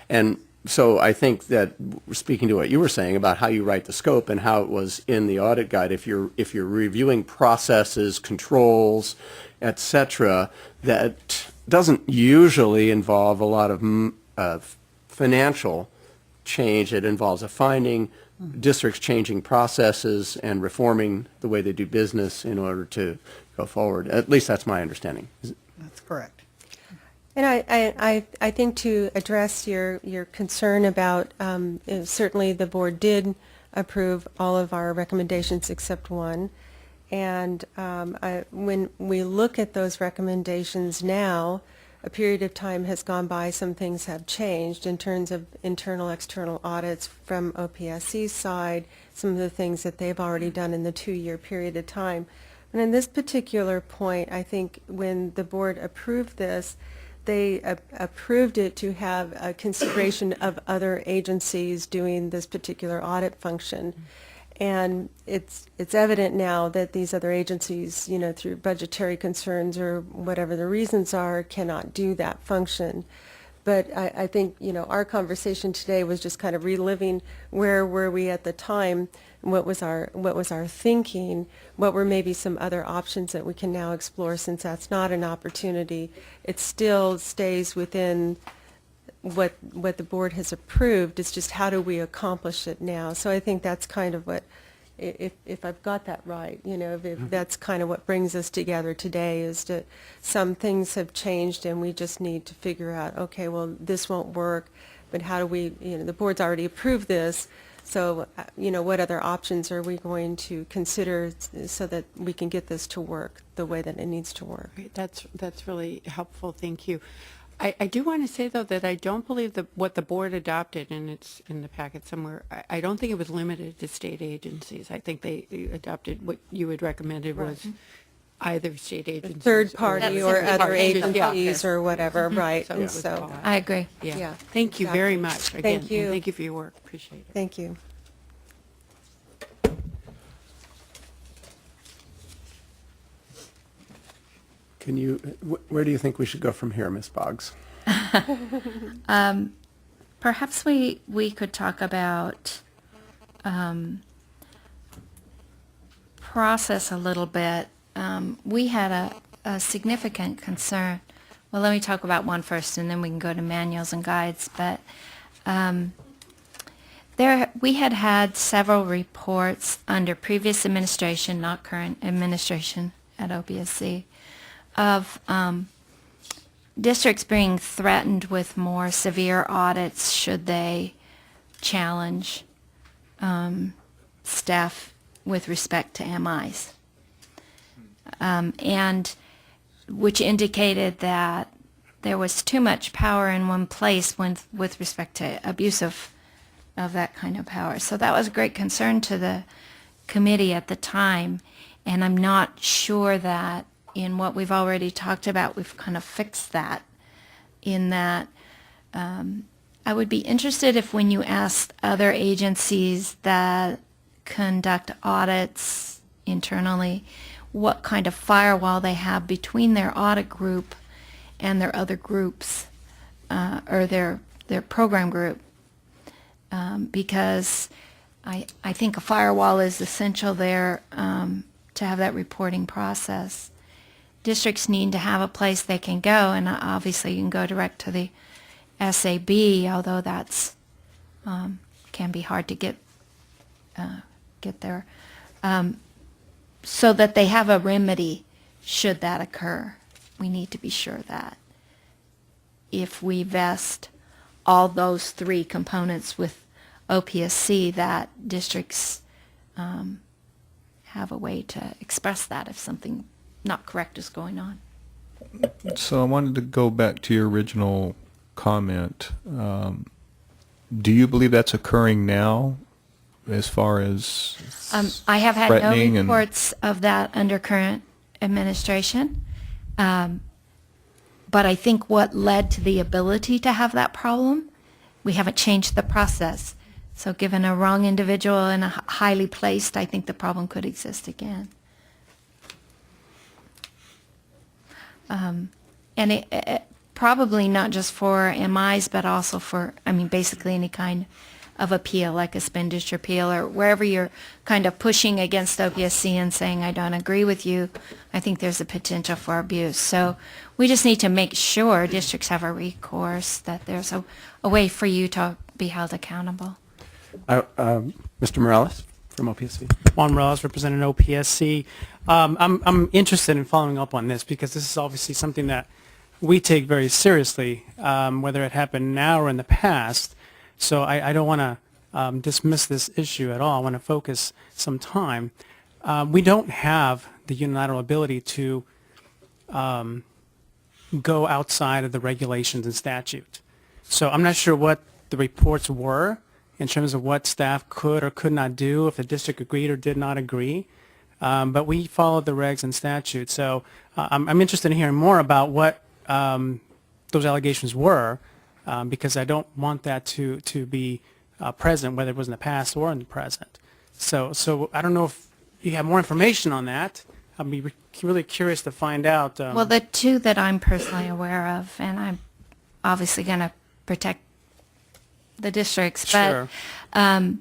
And So I think that, speaking to what you were saying about how you write the scope and how it was in the audit guide, if you're reviewing processes, controls, et cetera, that doesn't usually involve a lot of financial change. It involves a finding, districts changing processes and reforming the way they do business in order to go forward. At least that's my understanding. That's correct. And I think to address your concern about, certainly the board did approve all of our recommendations except one. And when we look at those recommendations now, a period of time has gone by, some things have changed in terms of internal, external audits from OPSC's side, some of the things that they've already done in the 2-year period of time. And in this particular point, I think when the board approved this, they approved it to have a consideration of other agencies doing this particular audit function. And it's evident now that these other agencies, you know, through budgetary concerns or whatever the reasons are, cannot do that function. But I think, you know, our conversation today was just kind of reliving where were we at the time, what was our thinking, what were maybe some other options that we can now explore since that's not an opportunity. It still stays within what the board has approved. It's just how do we accomplish it now? So I think that's kind of what, if I've got that right, you know, if that's kind of what brings us together today, is that some things have changed and we just need to figure out, okay, well, this won't work, but how do we, you know, the board's already approved this, so, you know, what other options are we going to consider so that we can get this to work the way that it needs to work? Great. That's really helpful. Thank you. I do want to say, though, that I don't believe that what the board adopted, and it's in the packet somewhere, I don't think it was limited to state agencies. I think they adopted what you had recommended was either state agencies. Third party or That's other important. Yeah. agencies or whatever, right? So it And was so, broad. I agree. yeah, Thank you very much again. Thank you. And thank you for your work. Appreciate it. thank you. Can you, where do you think we should go from here, Ms. Boggs? Perhaps we could talk about process a little bit. We had a significant concern. Well, let me talk about one first, and then we can go to manuals and guides. But we had several reports under previous administration, not current administration at OPSC, of districts being threatened with more severe audits should they challenge staff with respect to MIs. And which indicated that there was too much power in one place with respect to abuse of that kind of power. So that was a great concern to the committee at the time, and I'm not sure that in what we've already talked about, we've kind of fixed that, in that I would be interested if when you asked other agencies that conduct audits internally, what kind of firewall they have between their audit group and their other groups, or their program group, because I think a firewall is essential there to have that reporting process. Districts need to have a place they can go, and obviously you can go direct to the SAB, although that's can be hard to get there, so that they have a remedy should that occur. We need to be sure that if we vest all those three components with OPSC, that districts have a way to express that if something not correct is going on. So I wanted to go back to your original comment. Do you believe that's occurring now, as far as I have had no threatening and- reports of that under current administration, but I think what led to the ability to have that problem, we haven't changed the process. So given a wrong individual and a highly placed, I think the problem could exist again. probably not just for MIs, but also for, I mean, basically any kind of appeal, like expenditure appeal, or wherever you're kind of pushing against OPSC and saying, I don't agree with you, I think there's a potential for abuse. So we just need to make sure districts have a recourse, that there's a way for you to be held accountable. Mr. Morales from OPSC. Juan Morales, representing OPSC. I'm interested in following up on this because this is obviously something that we take very seriously, whether it happened now or in the past. So I don't want to dismiss this issue at all. I want to focus some time. We don't have the unilateral ability to go outside of the regulations and statute. So I'm not sure what the reports were in terms of what staff could or could not do, if the district agreed or did not agree. But we followed the regs and statutes. So I'm interested in hearing more about what those allegations were, because I don't want that to be present, whether it was in the past or in the present. So I don't know if you have more information on that. I'd be really curious to find out. Well, the two that I'm personally aware of, and I'm obviously going to protect the districts, Sure. but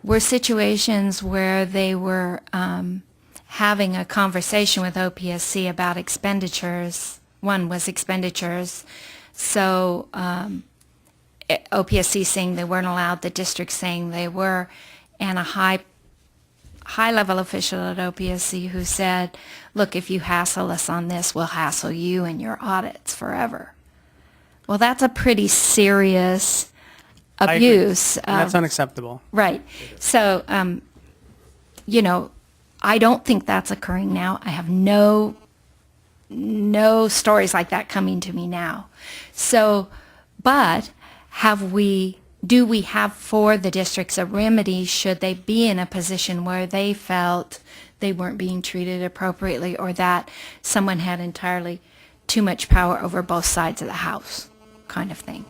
were situations where they were having a conversation with OPSC about expenditures. One was expenditures. So OPSC saying they weren't allowed, the district saying they were, and a high-level official at OPSC who said, look, if you hassle us on this, we'll hassle you and your audits forever. Well, that's a pretty serious I agree. abuse. And that's unacceptable. Right. So, you know, I don't think that's occurring now. I have no stories like that coming to me now. So, but do we have for the districts a remedy should they be in a position where they felt they weren't being treated appropriately, or that someone had entirely too much power over both sides of the house, kind of thing?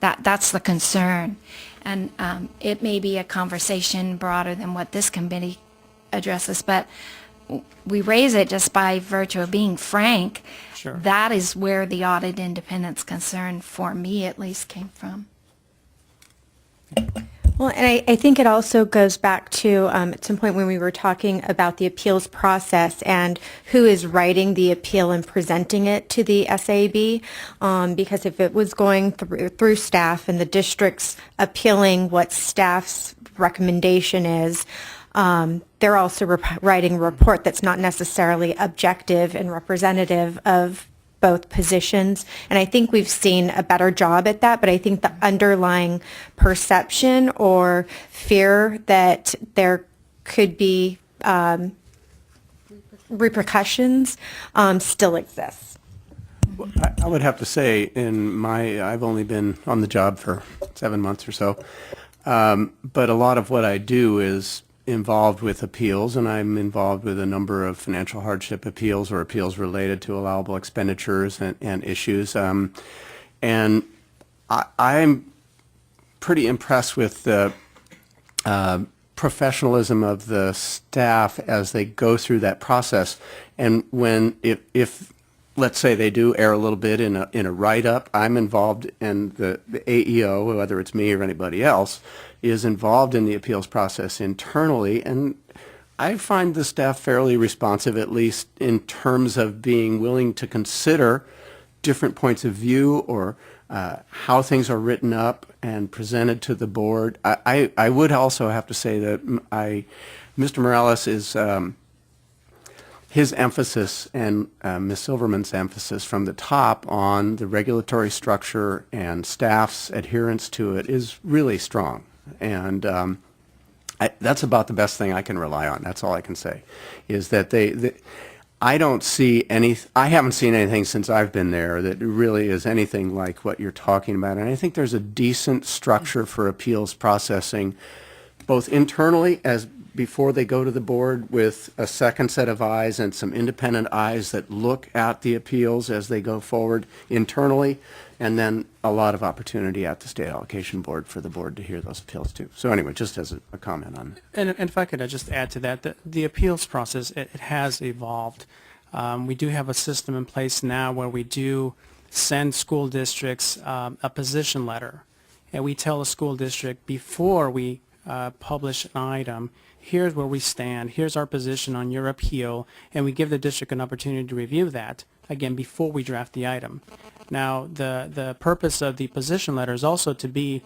That's the concern. And it may be a conversation broader than what this committee addresses, but we raise it just by virtue of being frank. Sure. That is where the audit independence concern, for me at least, came from. Well, and I think it also goes back to at some point when we were talking about the appeals process and who is writing the appeal and presenting it to the SAB, because if it was going through staff and the district's appealing what staff's recommendation is, they're also writing a report that's not necessarily objective and representative of both positions. And I think we've seen a better job at that, but I think the underlying perception or fear that there could be repercussions still exists. I would have to say, I've only been on the job for 7 months or so, but a lot of what I do is involved with appeals, and I'm involved with a number of financial hardship appeals or appeals related to allowable expenditures and issues. And I'm pretty impressed with the professionalism of the staff as they go through that process. And if let's say they do err a little bit in a write-up, I'm involved, and the AEO, whether it's me or anybody else, is involved in the appeals process internally, and I find the staff fairly responsive, at least in terms of being willing to consider different points of view or how things are written up and presented to the board. I would also have to say that Mr. Morales is his emphasis and Ms. Silverman's emphasis from the top on the regulatory structure and staff's adherence to it is really strong. And that's about the best thing I can rely on. That's all I can say, is that I haven't seen anything since I've been there that really is anything like what you're talking about. And I think there's a decent structure for appeals processing, both internally as before they go to the board, with a second set of eyes and some independent eyes that look at the appeals as they go forward internally, and then a lot of opportunity at the state allocation board for the board to hear those appeals too. So anyway, just as a comment on it. And if I could just add to that, the appeals process, it has evolved. We do have a system in place now where we do send school districts a position letter. And we tell the school district before we publish an item, here's where we stand, here's our position on your appeal, and we give the district an opportunity to review that, again, before we draft the item. Now, the purpose of the position letter is also to be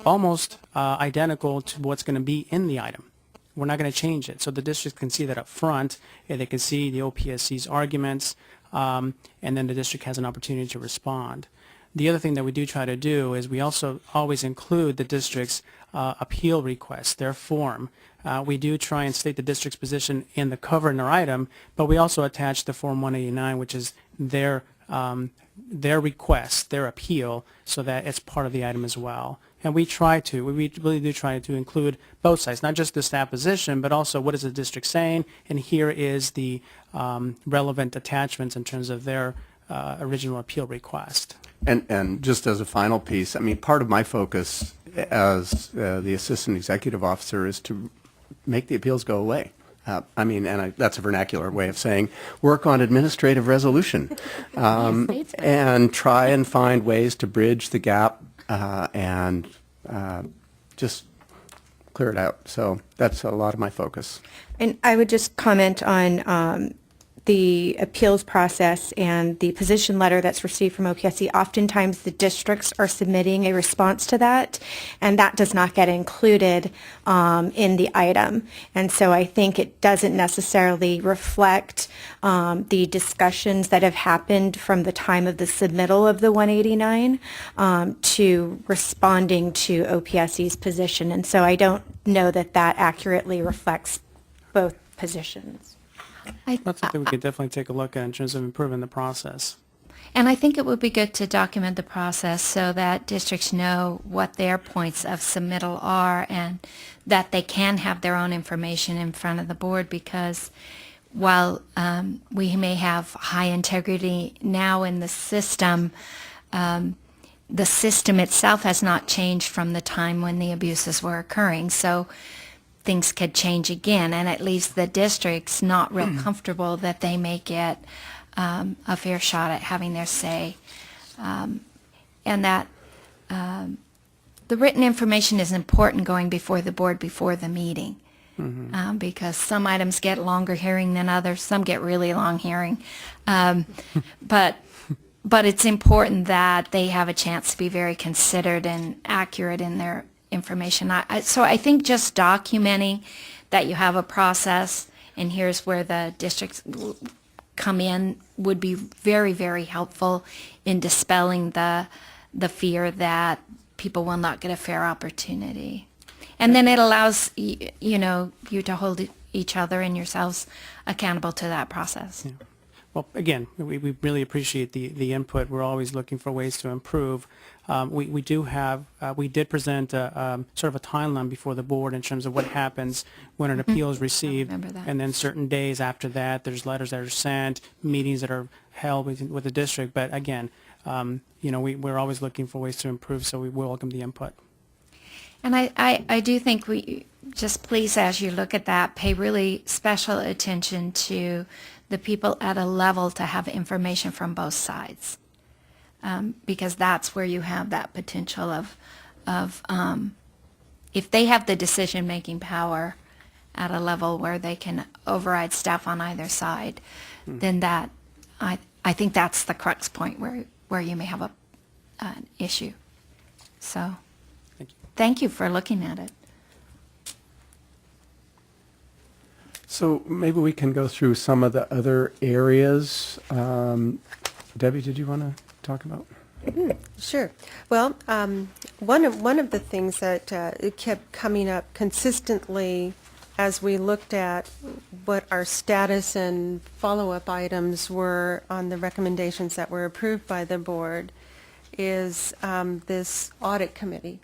almost identical to what's going to be in the item. We're not going to change it. So the district can see that up front, and they can see the OPSC's arguments, and then the district has an opportunity to respond. The other thing that we do try to do is we also always include the district's appeal request, their form. We do try and state the district's position in the cover in their item, but we also attach the Form 189, which is their request, their appeal, so that it's part of the item as well. And we really do try to include both sides, not just the staff position, but also what is the district saying, and here is the relevant attachments in terms of their original appeal request. And just as a final piece, I mean, part of my focus as the assistant executive officer is to make the appeals go away. I mean, that's a vernacular way of saying work on administrative resolution and try and find ways to bridge the gap and just clear it out. So that's a lot of my focus. And I would just comment on the appeals process and the position letter that's received from OPSC. Oftentimes the districts are submitting a response to that, and that does not get included in the item. And so I think it doesn't necessarily reflect the discussions that have happened from the time of the submittal of the 189 to responding to OPSC's position. And so I don't know that that accurately reflects both positions. That's something we could definitely take a look at in terms of improving the process. And I think it would be good to document the process so that districts know what their points of submittal are and that they can have their own information in front of the board, because while we may have high integrity now in the system itself has not changed from the time when the abuses were occurring. So things could change again, and it leaves the districts not real comfortable that they may get a fair shot at having their say, and that the written information is important going before the board before the meeting, because some items get longer hearing than others, some get really long hearing, but it's important that they have a chance to be very considered and accurate in their information. So I think just documenting that you have a process and here's where the districts come in would be very, very helpful in dispelling the fear that people will not get a fair opportunity. And then it allows you to hold each other and yourselves accountable to that process. Yeah. Well, again, we really appreciate the input. We're always looking for ways to improve. We did present sort of a timeline before the board in terms of what happens when an appeal is received, and then certain days after that, there's letters that are sent, meetings that are held with the district. But again, we're always looking for ways to improve, so we welcome the input. And I do think we just please, as you look at that, pay really special attention to the people at a level to have information from both sides, because that's where you have that potential of if they have the decision-making power at a level where they can override staff on either side, then that I think that's the crux point where you may have an issue. So thank you for looking at it. So maybe we can go through some of the other areas. Debbie, did you want to talk about? Sure. Well, one of the things that it kept coming up consistently as we looked at what our status and follow-up items were on the recommendations that were approved by the board is this audit committee.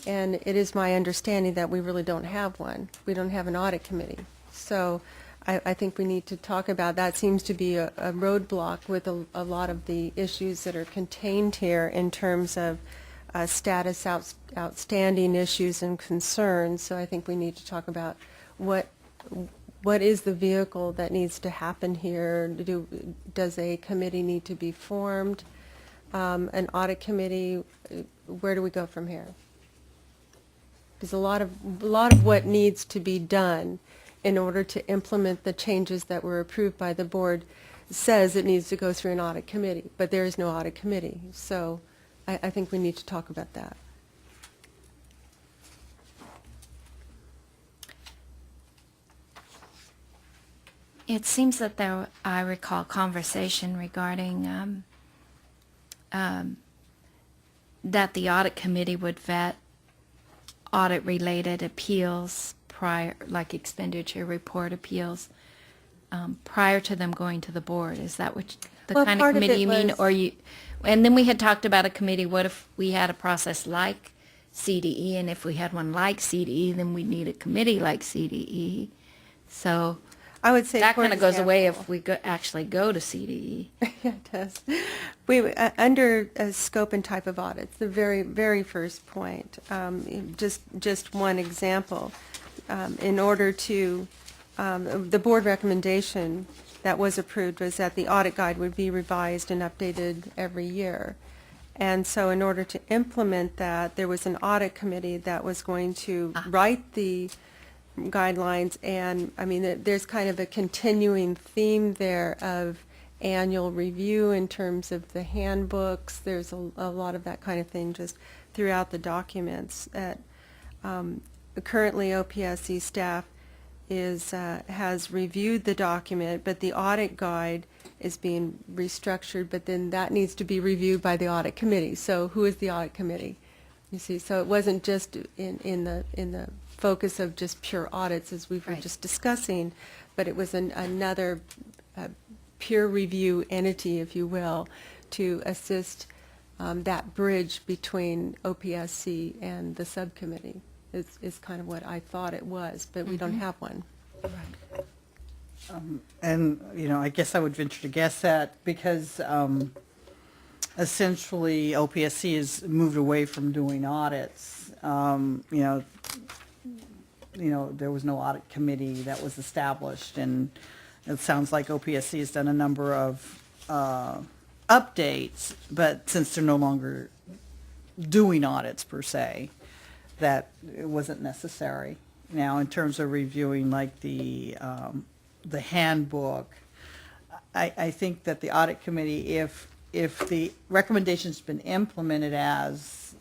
And it is my understanding that we really don't have one. We don't have an audit committee. So I think we need to talk about that. Seems to be a roadblock with a lot of the issues that are contained here in terms of status, outstanding issues and concerns. So I think we need to talk about what is the vehicle that needs to happen here. Does a committee need to be formed? an audit committee, where do we go from here? Because a lot of what needs to be done in order to implement the changes that were approved by the board says it needs to go through an audit committee, but there is no audit committee. So I think we need to talk about that. It seems that I recall conversation regarding that the audit committee would vet audit-related appeals prior, like expenditure report appeals, prior to them going to the board. Is that what the Well, kind of part of committee it you mean? was- Or you, and then we had talked about a committee, what if we had a process like CDE, and if we had one like CDE, then we'd need a committee like CDE. So I would say, that for kind of goes away example- if we actually go to CDE. Yeah, it does. Under scope and type of audits, the very, very first point, just one example, in order to, the board recommendation that was approved was that the audit guide would be revised and updated every year. And so in order to implement that, there was an audit committee that was going to write the guidelines, and I mean, there's kind of a continuing theme there of annual review in terms of the handbooks. There's a lot of that kind of thing just throughout the documents. That currently OPSC staff has reviewed the document, but the audit guide is being restructured, but then that needs to be reviewed by the audit committee. So who is the audit committee? You see, so it wasn't just in the focus of just pure audits as we were Right. just discussing, but it was another peer review entity, if you will, to assist that bridge between OPSC and the subcommittee is kind of what I thought it was, but we don't have one. And, I guess I would venture to guess that because essentially OPSC has moved away from doing audits. There was no audit committee that was established, and it sounds like OPSC has done a number of updates, but since they're no longer doing audits per se, that it wasn't necessary. Now, in terms of reviewing like the handbook, I think that the audit committee, if the recommendation's been implemented as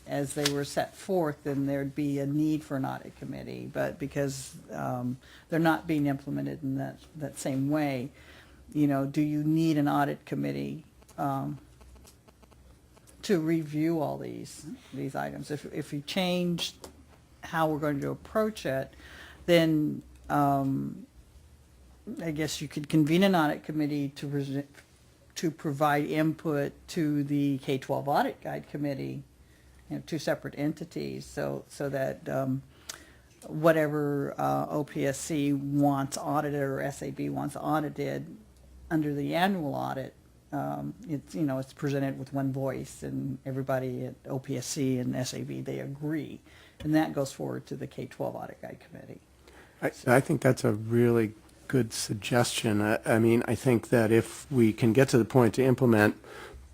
they were set forth, then there'd be a need for an audit committee. But because they're not being implemented in that same way, do you need an audit committee to review all these items? If you change how we're going to approach it, then I guess you could convene an audit committee to provide input to the K12 Audit Guide Committee, two separate entities, so that whatever OPSC wants audited or SAB wants audited under the annual audit, it's presented with one voice, and everybody at OPSC and SAB, they agree, and that goes forward to the K12 Audit Guide Committee. I think that's a really good suggestion. I mean, I think that if we can get to the point to implement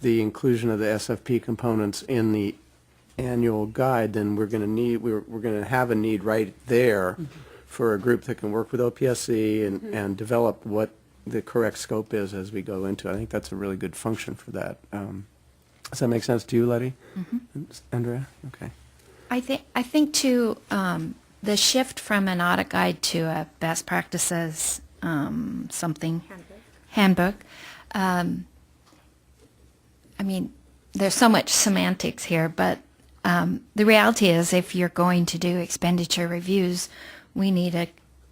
the inclusion of the SFP components in the annual guide, then we're going to have a need right there for a group that can work with OPSC and develop what the correct scope is as we go into it. I think that's a really good function for that. Does that make sense to you, Letty? Andrea? Okay. I think too, the shift from an audit guide to a best practices handbook. I mean, there's so much semantics here, but the reality is, if you're going to do expenditure reviews, we need a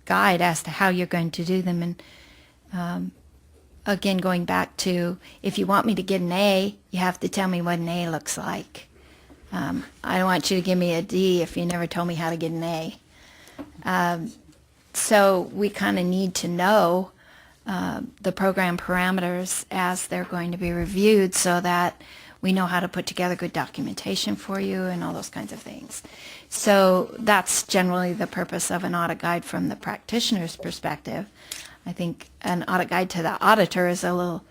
guide as to how you're going to do them. And again, going back to, if you want me to get an A, you have to tell me what an A looks like. I don't want you to give me a D if you never told me how to get an A. So we kind of need to know the program parameters as they're going to be reviewed, so that we know how to put together good documentation for you and all those kinds of things. So that's generally the purpose of an audit guide from the practitioner's perspective. I think an audit guide to the auditor is a little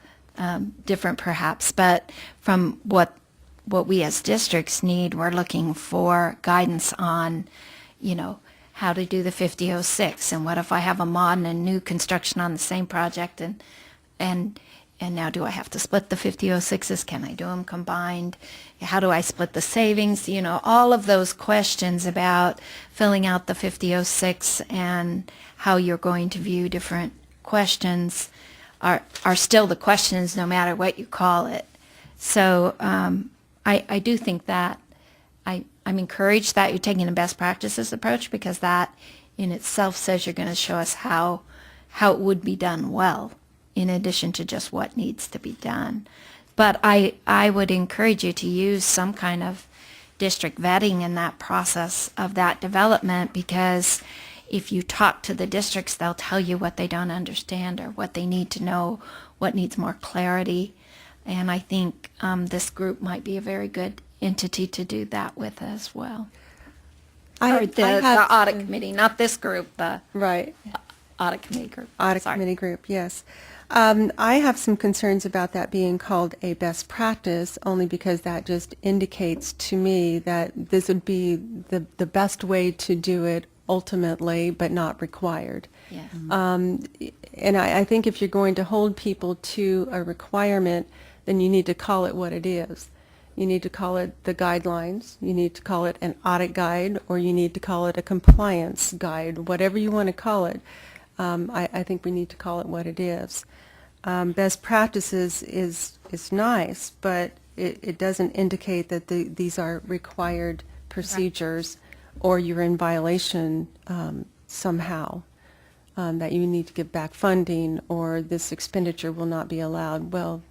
different perhaps, but from what we as districts need, we're looking for guidance on, how to do the 5006, and what if I have a mod and new construction on the same project, and now do I have to split the 5006s? Can I do them combined? How do I split the savings? All of those questions about filling out the 5006 and how you're going to view different questions are still the questions no matter what you call it. So I do think that I'm encouraged that you're taking a best practices approach, because that in itself says you're going to show us how it would be done well, in addition to just what needs to be done. But I would encourage you to use some kind of district vetting in that process of that development, because if you talk to the districts, they'll tell you what they don't understand or what they need to know, what needs more clarity. And I think this group might be a very good entity to do that with as well. The audit committee, not this group, the Right. audit committee group. Audit Sorry. committee group, yes. I have some concerns about that being called a best practice, only because that just indicates to me that this would be the best way to do it ultimately, but not required. Yes. And I think if you're going to hold people to a requirement, then you need to call it what it is. You need to call it the guidelines, you need to call it an audit guide, or you need to call it a compliance guide, whatever you want to call it. I think we need to call it what it is. Best practices is nice, but it doesn't indicate that these are required procedures, or you're in violation somehow, that you need to give back funding, or this expenditure will not be allowed. Well,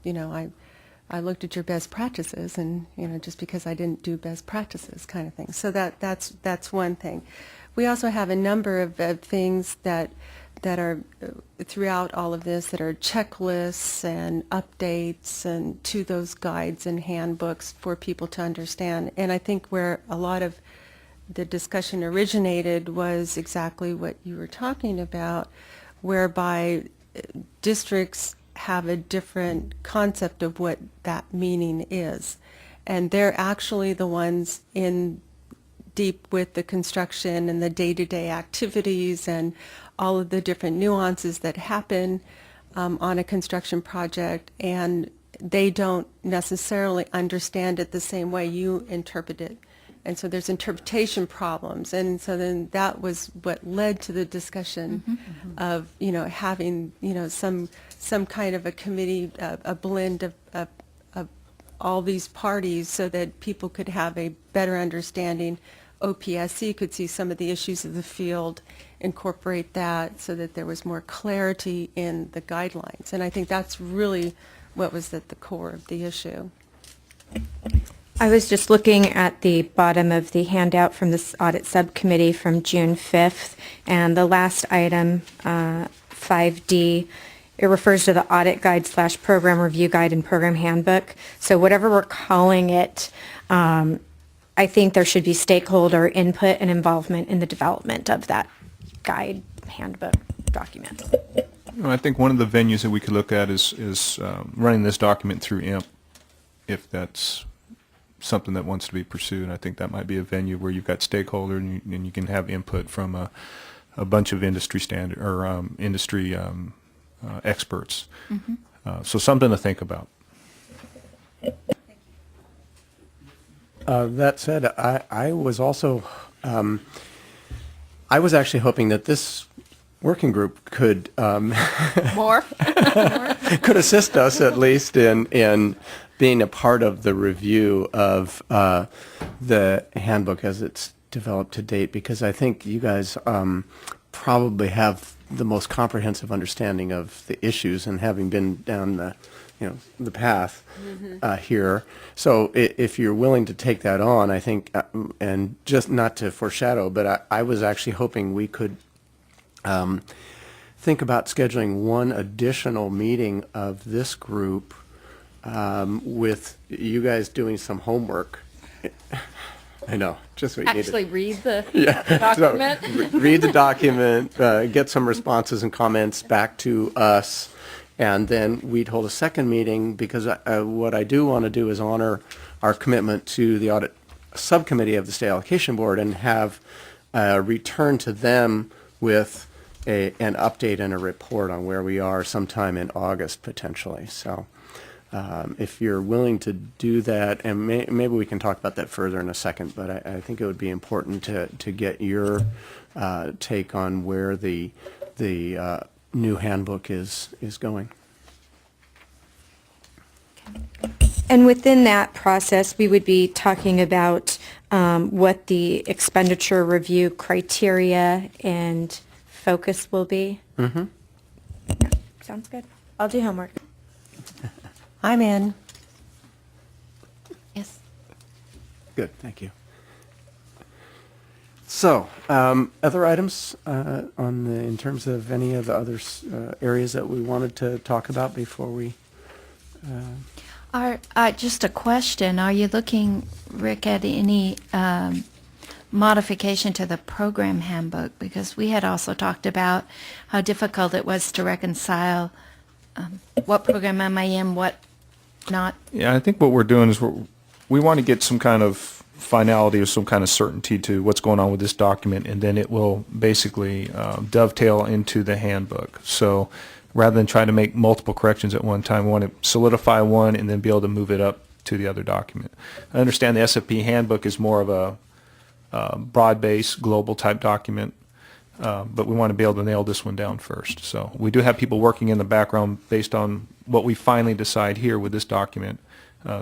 I looked at your best practices, and just because I didn't do best practices kind of thing. So that's one thing. We also have a number of things that are throughout all of this that are checklists and updates and to those guides and handbooks for people to understand. And I think where a lot of the discussion originated was exactly what you were talking about, whereby districts have a different concept of what that meaning is. And they're actually the ones in deep with the construction and the day-to-day activities and all of the different nuances that happen on a construction project, and they don't necessarily understand it the same way you interpret it. And so there's interpretation problems, and so then that was what led to the discussion of having some kind of a committee, a blend of all these parties, so that people could have a better understanding. OPSC could see some of the issues of the field, incorporate that, so that there was more clarity in the guidelines. And I think that's really what was at the core of the issue. I was just looking at the bottom of the handout from this audit subcommittee from June 5th, and the last item, 5D, it refers to the audit guide / program review guide and program handbook. So whatever we're calling it, I think there should be stakeholder input and involvement in the development of that guide handbook document. I think one of the venues that we could look at is running this document through IMP, if that's something that wants to be pursued. I think that might be a venue where you've got stakeholder and you can have input from a bunch of industry standard or industry experts. So something to think about. That said, I was also, I was actually hoping that this working group could could assist us at least in being a part of the review of the handbook as it's developed to date, because I think you guys probably have the most comprehensive understanding of the issues, and having been down the path here. So if you're willing to take that on, I think, and just not to foreshadow, but I was actually hoping we could think about scheduling one additional meeting of this group with you guys doing some homework. I know, just what you Actually needed. read the So, read the document, get some responses and comments back to us, And then we'd hold a second meeting, because what I do want to do is honor our commitment to the audit subcommittee of the State Allocation Board and have return to them with an update and a report on where we are sometime in August potentially. So if you're willing to do that, and maybe we can talk about that further in a second, but I think it would be important to get your take on where the new handbook is going. And within that process, we would be talking about what the expenditure review criteria and focus will be. Mm-hmm. Yeah, sounds good. I'll do homework. I'm in. Yes. Good, thank you. So, other items in terms of any of the other areas that we wanted to talk about before we? Just a question. Are you looking, Rick, at any modification to the program handbook? Because we had also talked about how difficult it was to reconcile what program am I in, what not. Yeah, I think what we're doing is we want to get some kind of finality or some kind of certainty to what's going on with this document, and then it will basically dovetail into the handbook. So rather than try to make multiple corrections at one time, we want to solidify one and then be able to move it up to the other document. I understand the SFP handbook is more of a broad-based, global type document, but we want to be able to nail this one down first. So we do have people working in the background based on what we finally decide here with this document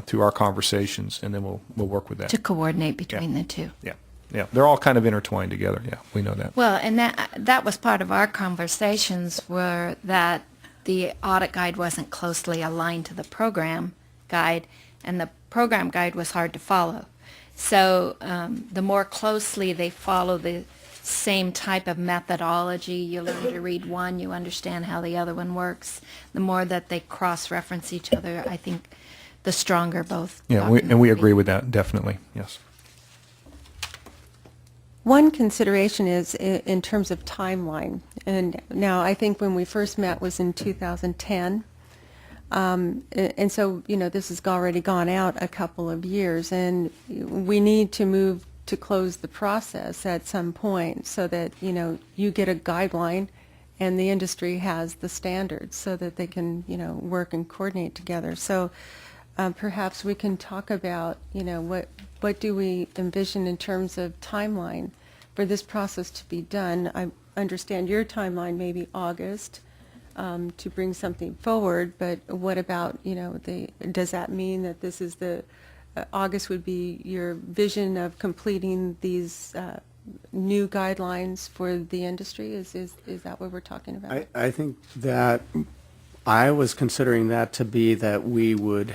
through our conversations, and then we'll work with that. To coordinate between the two. Yeah, yeah, they're all kind of intertwined together. Yeah, we know that. Well, and that was part of our conversations, were that the audit guide wasn't closely aligned to the program guide, and the program guide was hard to follow. So the more closely they follow the same type of methodology, you learn to read one, you understand how the other one works. The more that they cross-reference each other, I think the stronger both. Yeah, and we agree with that, definitely, yes. One consideration is in terms of timeline. And now I think when we first met was in 2010. And so, this has already gone out a couple of years, and we need to move to close the process at some point so that, you get a guideline and the industry has the standards so that they can, work and coordinate together. So perhaps we can talk about, what do we envision in terms of timeline for this process to be done. I understand your timeline may be August to bring something forward, but what about, does that mean that this is August would be your vision of completing these new guidelines for the industry? Is that what we're talking about? I think that I was considering that to be that we would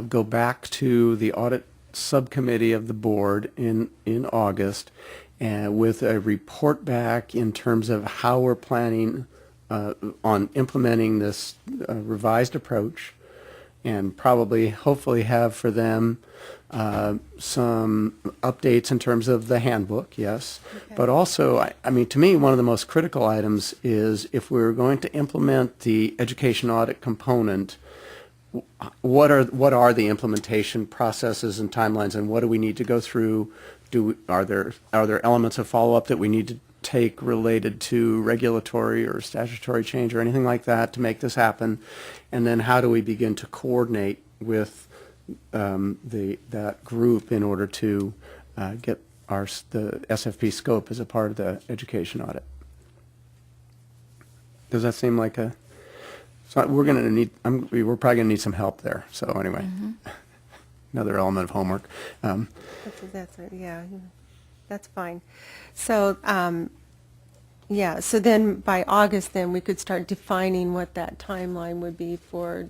go back to the audit subcommittee of the board in August and with a report back in terms of how we're planning on implementing this revised approach, and probably hopefully have for them some updates in terms of the handbook, yes. Okay. But also, I mean, to me, one of the most critical items is if we're going to implement the education audit component, what are the implementation processes and timelines, and what do we need to go through? Are there elements of follow-up that we need to take related to regulatory or statutory change or anything like that to make this happen? And then how do we begin to coordinate with that group in order to get the SFP scope as a part of the education audit? Does that seem like so we're going to need, we're probably going to need some help there. So anyway, another element of homework. That's fine. So, so then by August, then we could start defining what that timeline would be for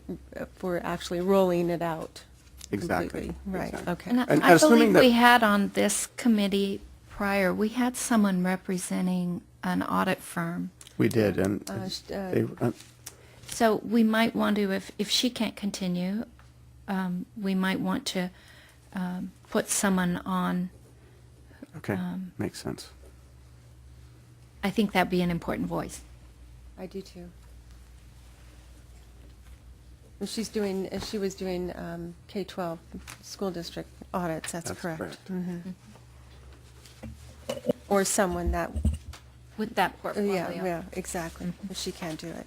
actually rolling it out. Exactly. Completely. Right. Exactly. Okay. And I believe we had on this committee prior, we had someone representing an audit firm. We did, and So we might want to, if she can't continue, we might want to put someone on. okay, makes sense. I think that'd be an important voice. I do too. She was doing K12 school district audits, that's correct. correct. Or someone that, With that portfolio. yeah, exactly, if she can't do it.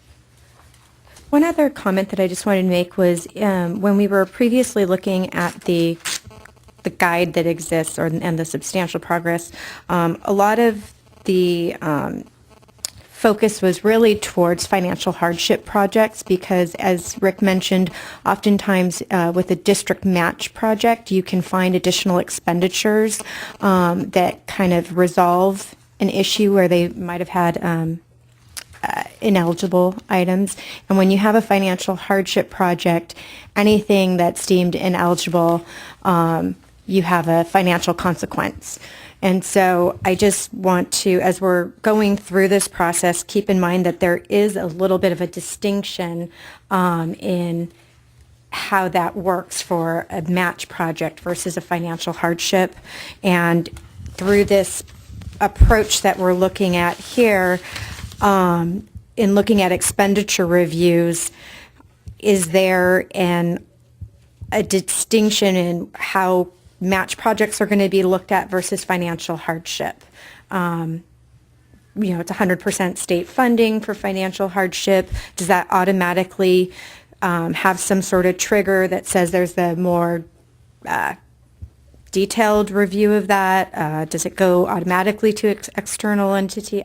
One other comment that I just wanted to make was when we were previously looking at the guide that exists and the substantial progress, a lot of the focus was really towards financial hardship projects because, as Rick mentioned, oftentimes with a district match project, you can find additional expenditures that kind of resolve an issue where they might have had ineligible items. And when you have a financial hardship project, anything that's deemed ineligible, you have a financial consequence. And so I just want to, as we're going through this process, keep in mind that there is a little bit of a distinction in how that works for a match project versus a financial hardship. And through this approach that we're looking at here, in looking at expenditure reviews, is there a distinction in how match projects are going to be looked at versus financial hardship? It's 100% state funding for financial hardship. Does that automatically have some sort of trigger that says there's a more detailed review of that? Does it go automatically to external entity?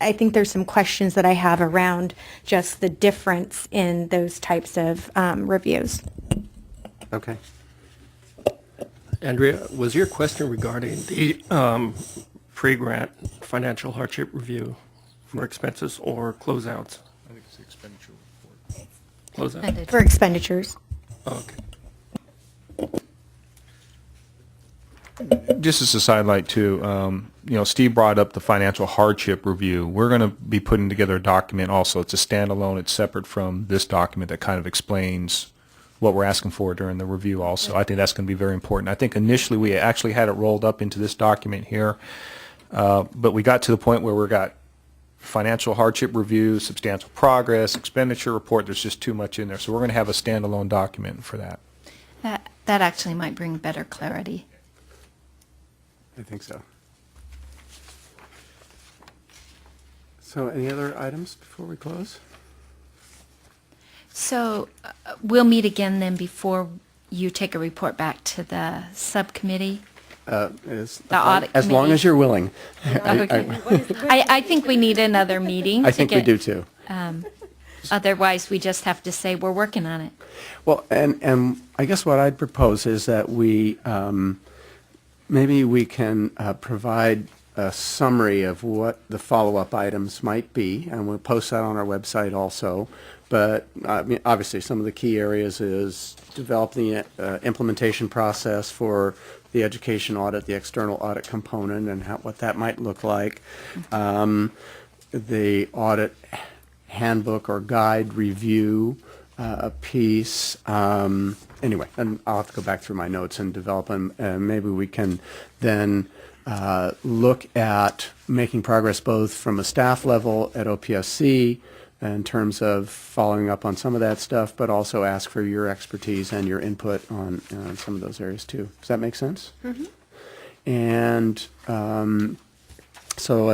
I think there's some questions that I have around just the difference in those types of reviews. Okay. Andrea, was your question regarding the pre-grant financial hardship review for expenses or closeouts? I think it's the expenditure report. Closeout? For expenditures. Okay. Just as a sidelight too, Steve brought up the financial hardship review. We're going to be putting together a document also. It's a standalone. It's separate from this document that kind of explains what we're asking for during the review also. I think that's going to be very important. I think initially we actually had it rolled up into this document here, but we got to the point where we got financial hardship review, substantial progress, expenditure report. There's just too much in there. So we're going to have a standalone document for that. That actually might bring better clarity. I think so. So any other items before we close? So we'll meet again then before you take a report back to the subcommittee? As audit as long committee. as you're willing. Okay. I think we need another meeting. I to think we get- do too. Otherwise, we just have to say we're working on it. Well, and I guess what I'd propose is that we, maybe we can provide a summary of what the follow-up items might be, and we'll post that on our website also. But I mean, obviously, some of the key areas is develop the implementation process for the education audit, the external audit component, and what that might look like. The audit handbook or guide review piece. Anyway, and I'll have to go back through my notes and develop them. Maybe we can then look at making progress both from a staff level at OPSC in terms of following up on some of that stuff, but also ask for your expertise and your input on some of those areas too. Does that make sense? Mm-hmm. And so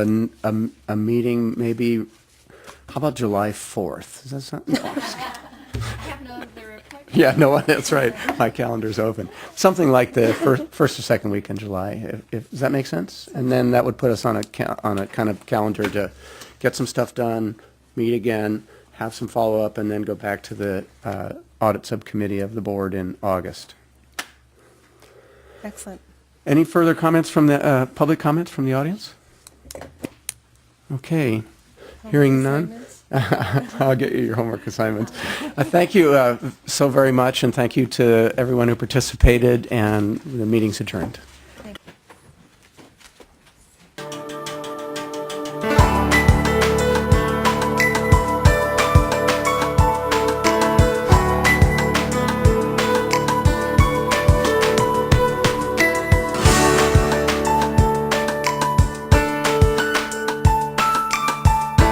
a meeting maybe, how about July 4th? Is that something? No, yeah, no, that's right. My calendar's open. Something like the first or second week in July. Does that make sense? And then that would put us on a kind of calendar to get some stuff done, meet again, have some follow-up, and then go back to the audit subcommittee of the board in August. Excellent. Any further comments from the public comments from the audience? Okay. Hearing none. Assignments? I'll get you your homework assignments. Thank you so very much, and thank you to everyone who participated, and the meeting's adjourned.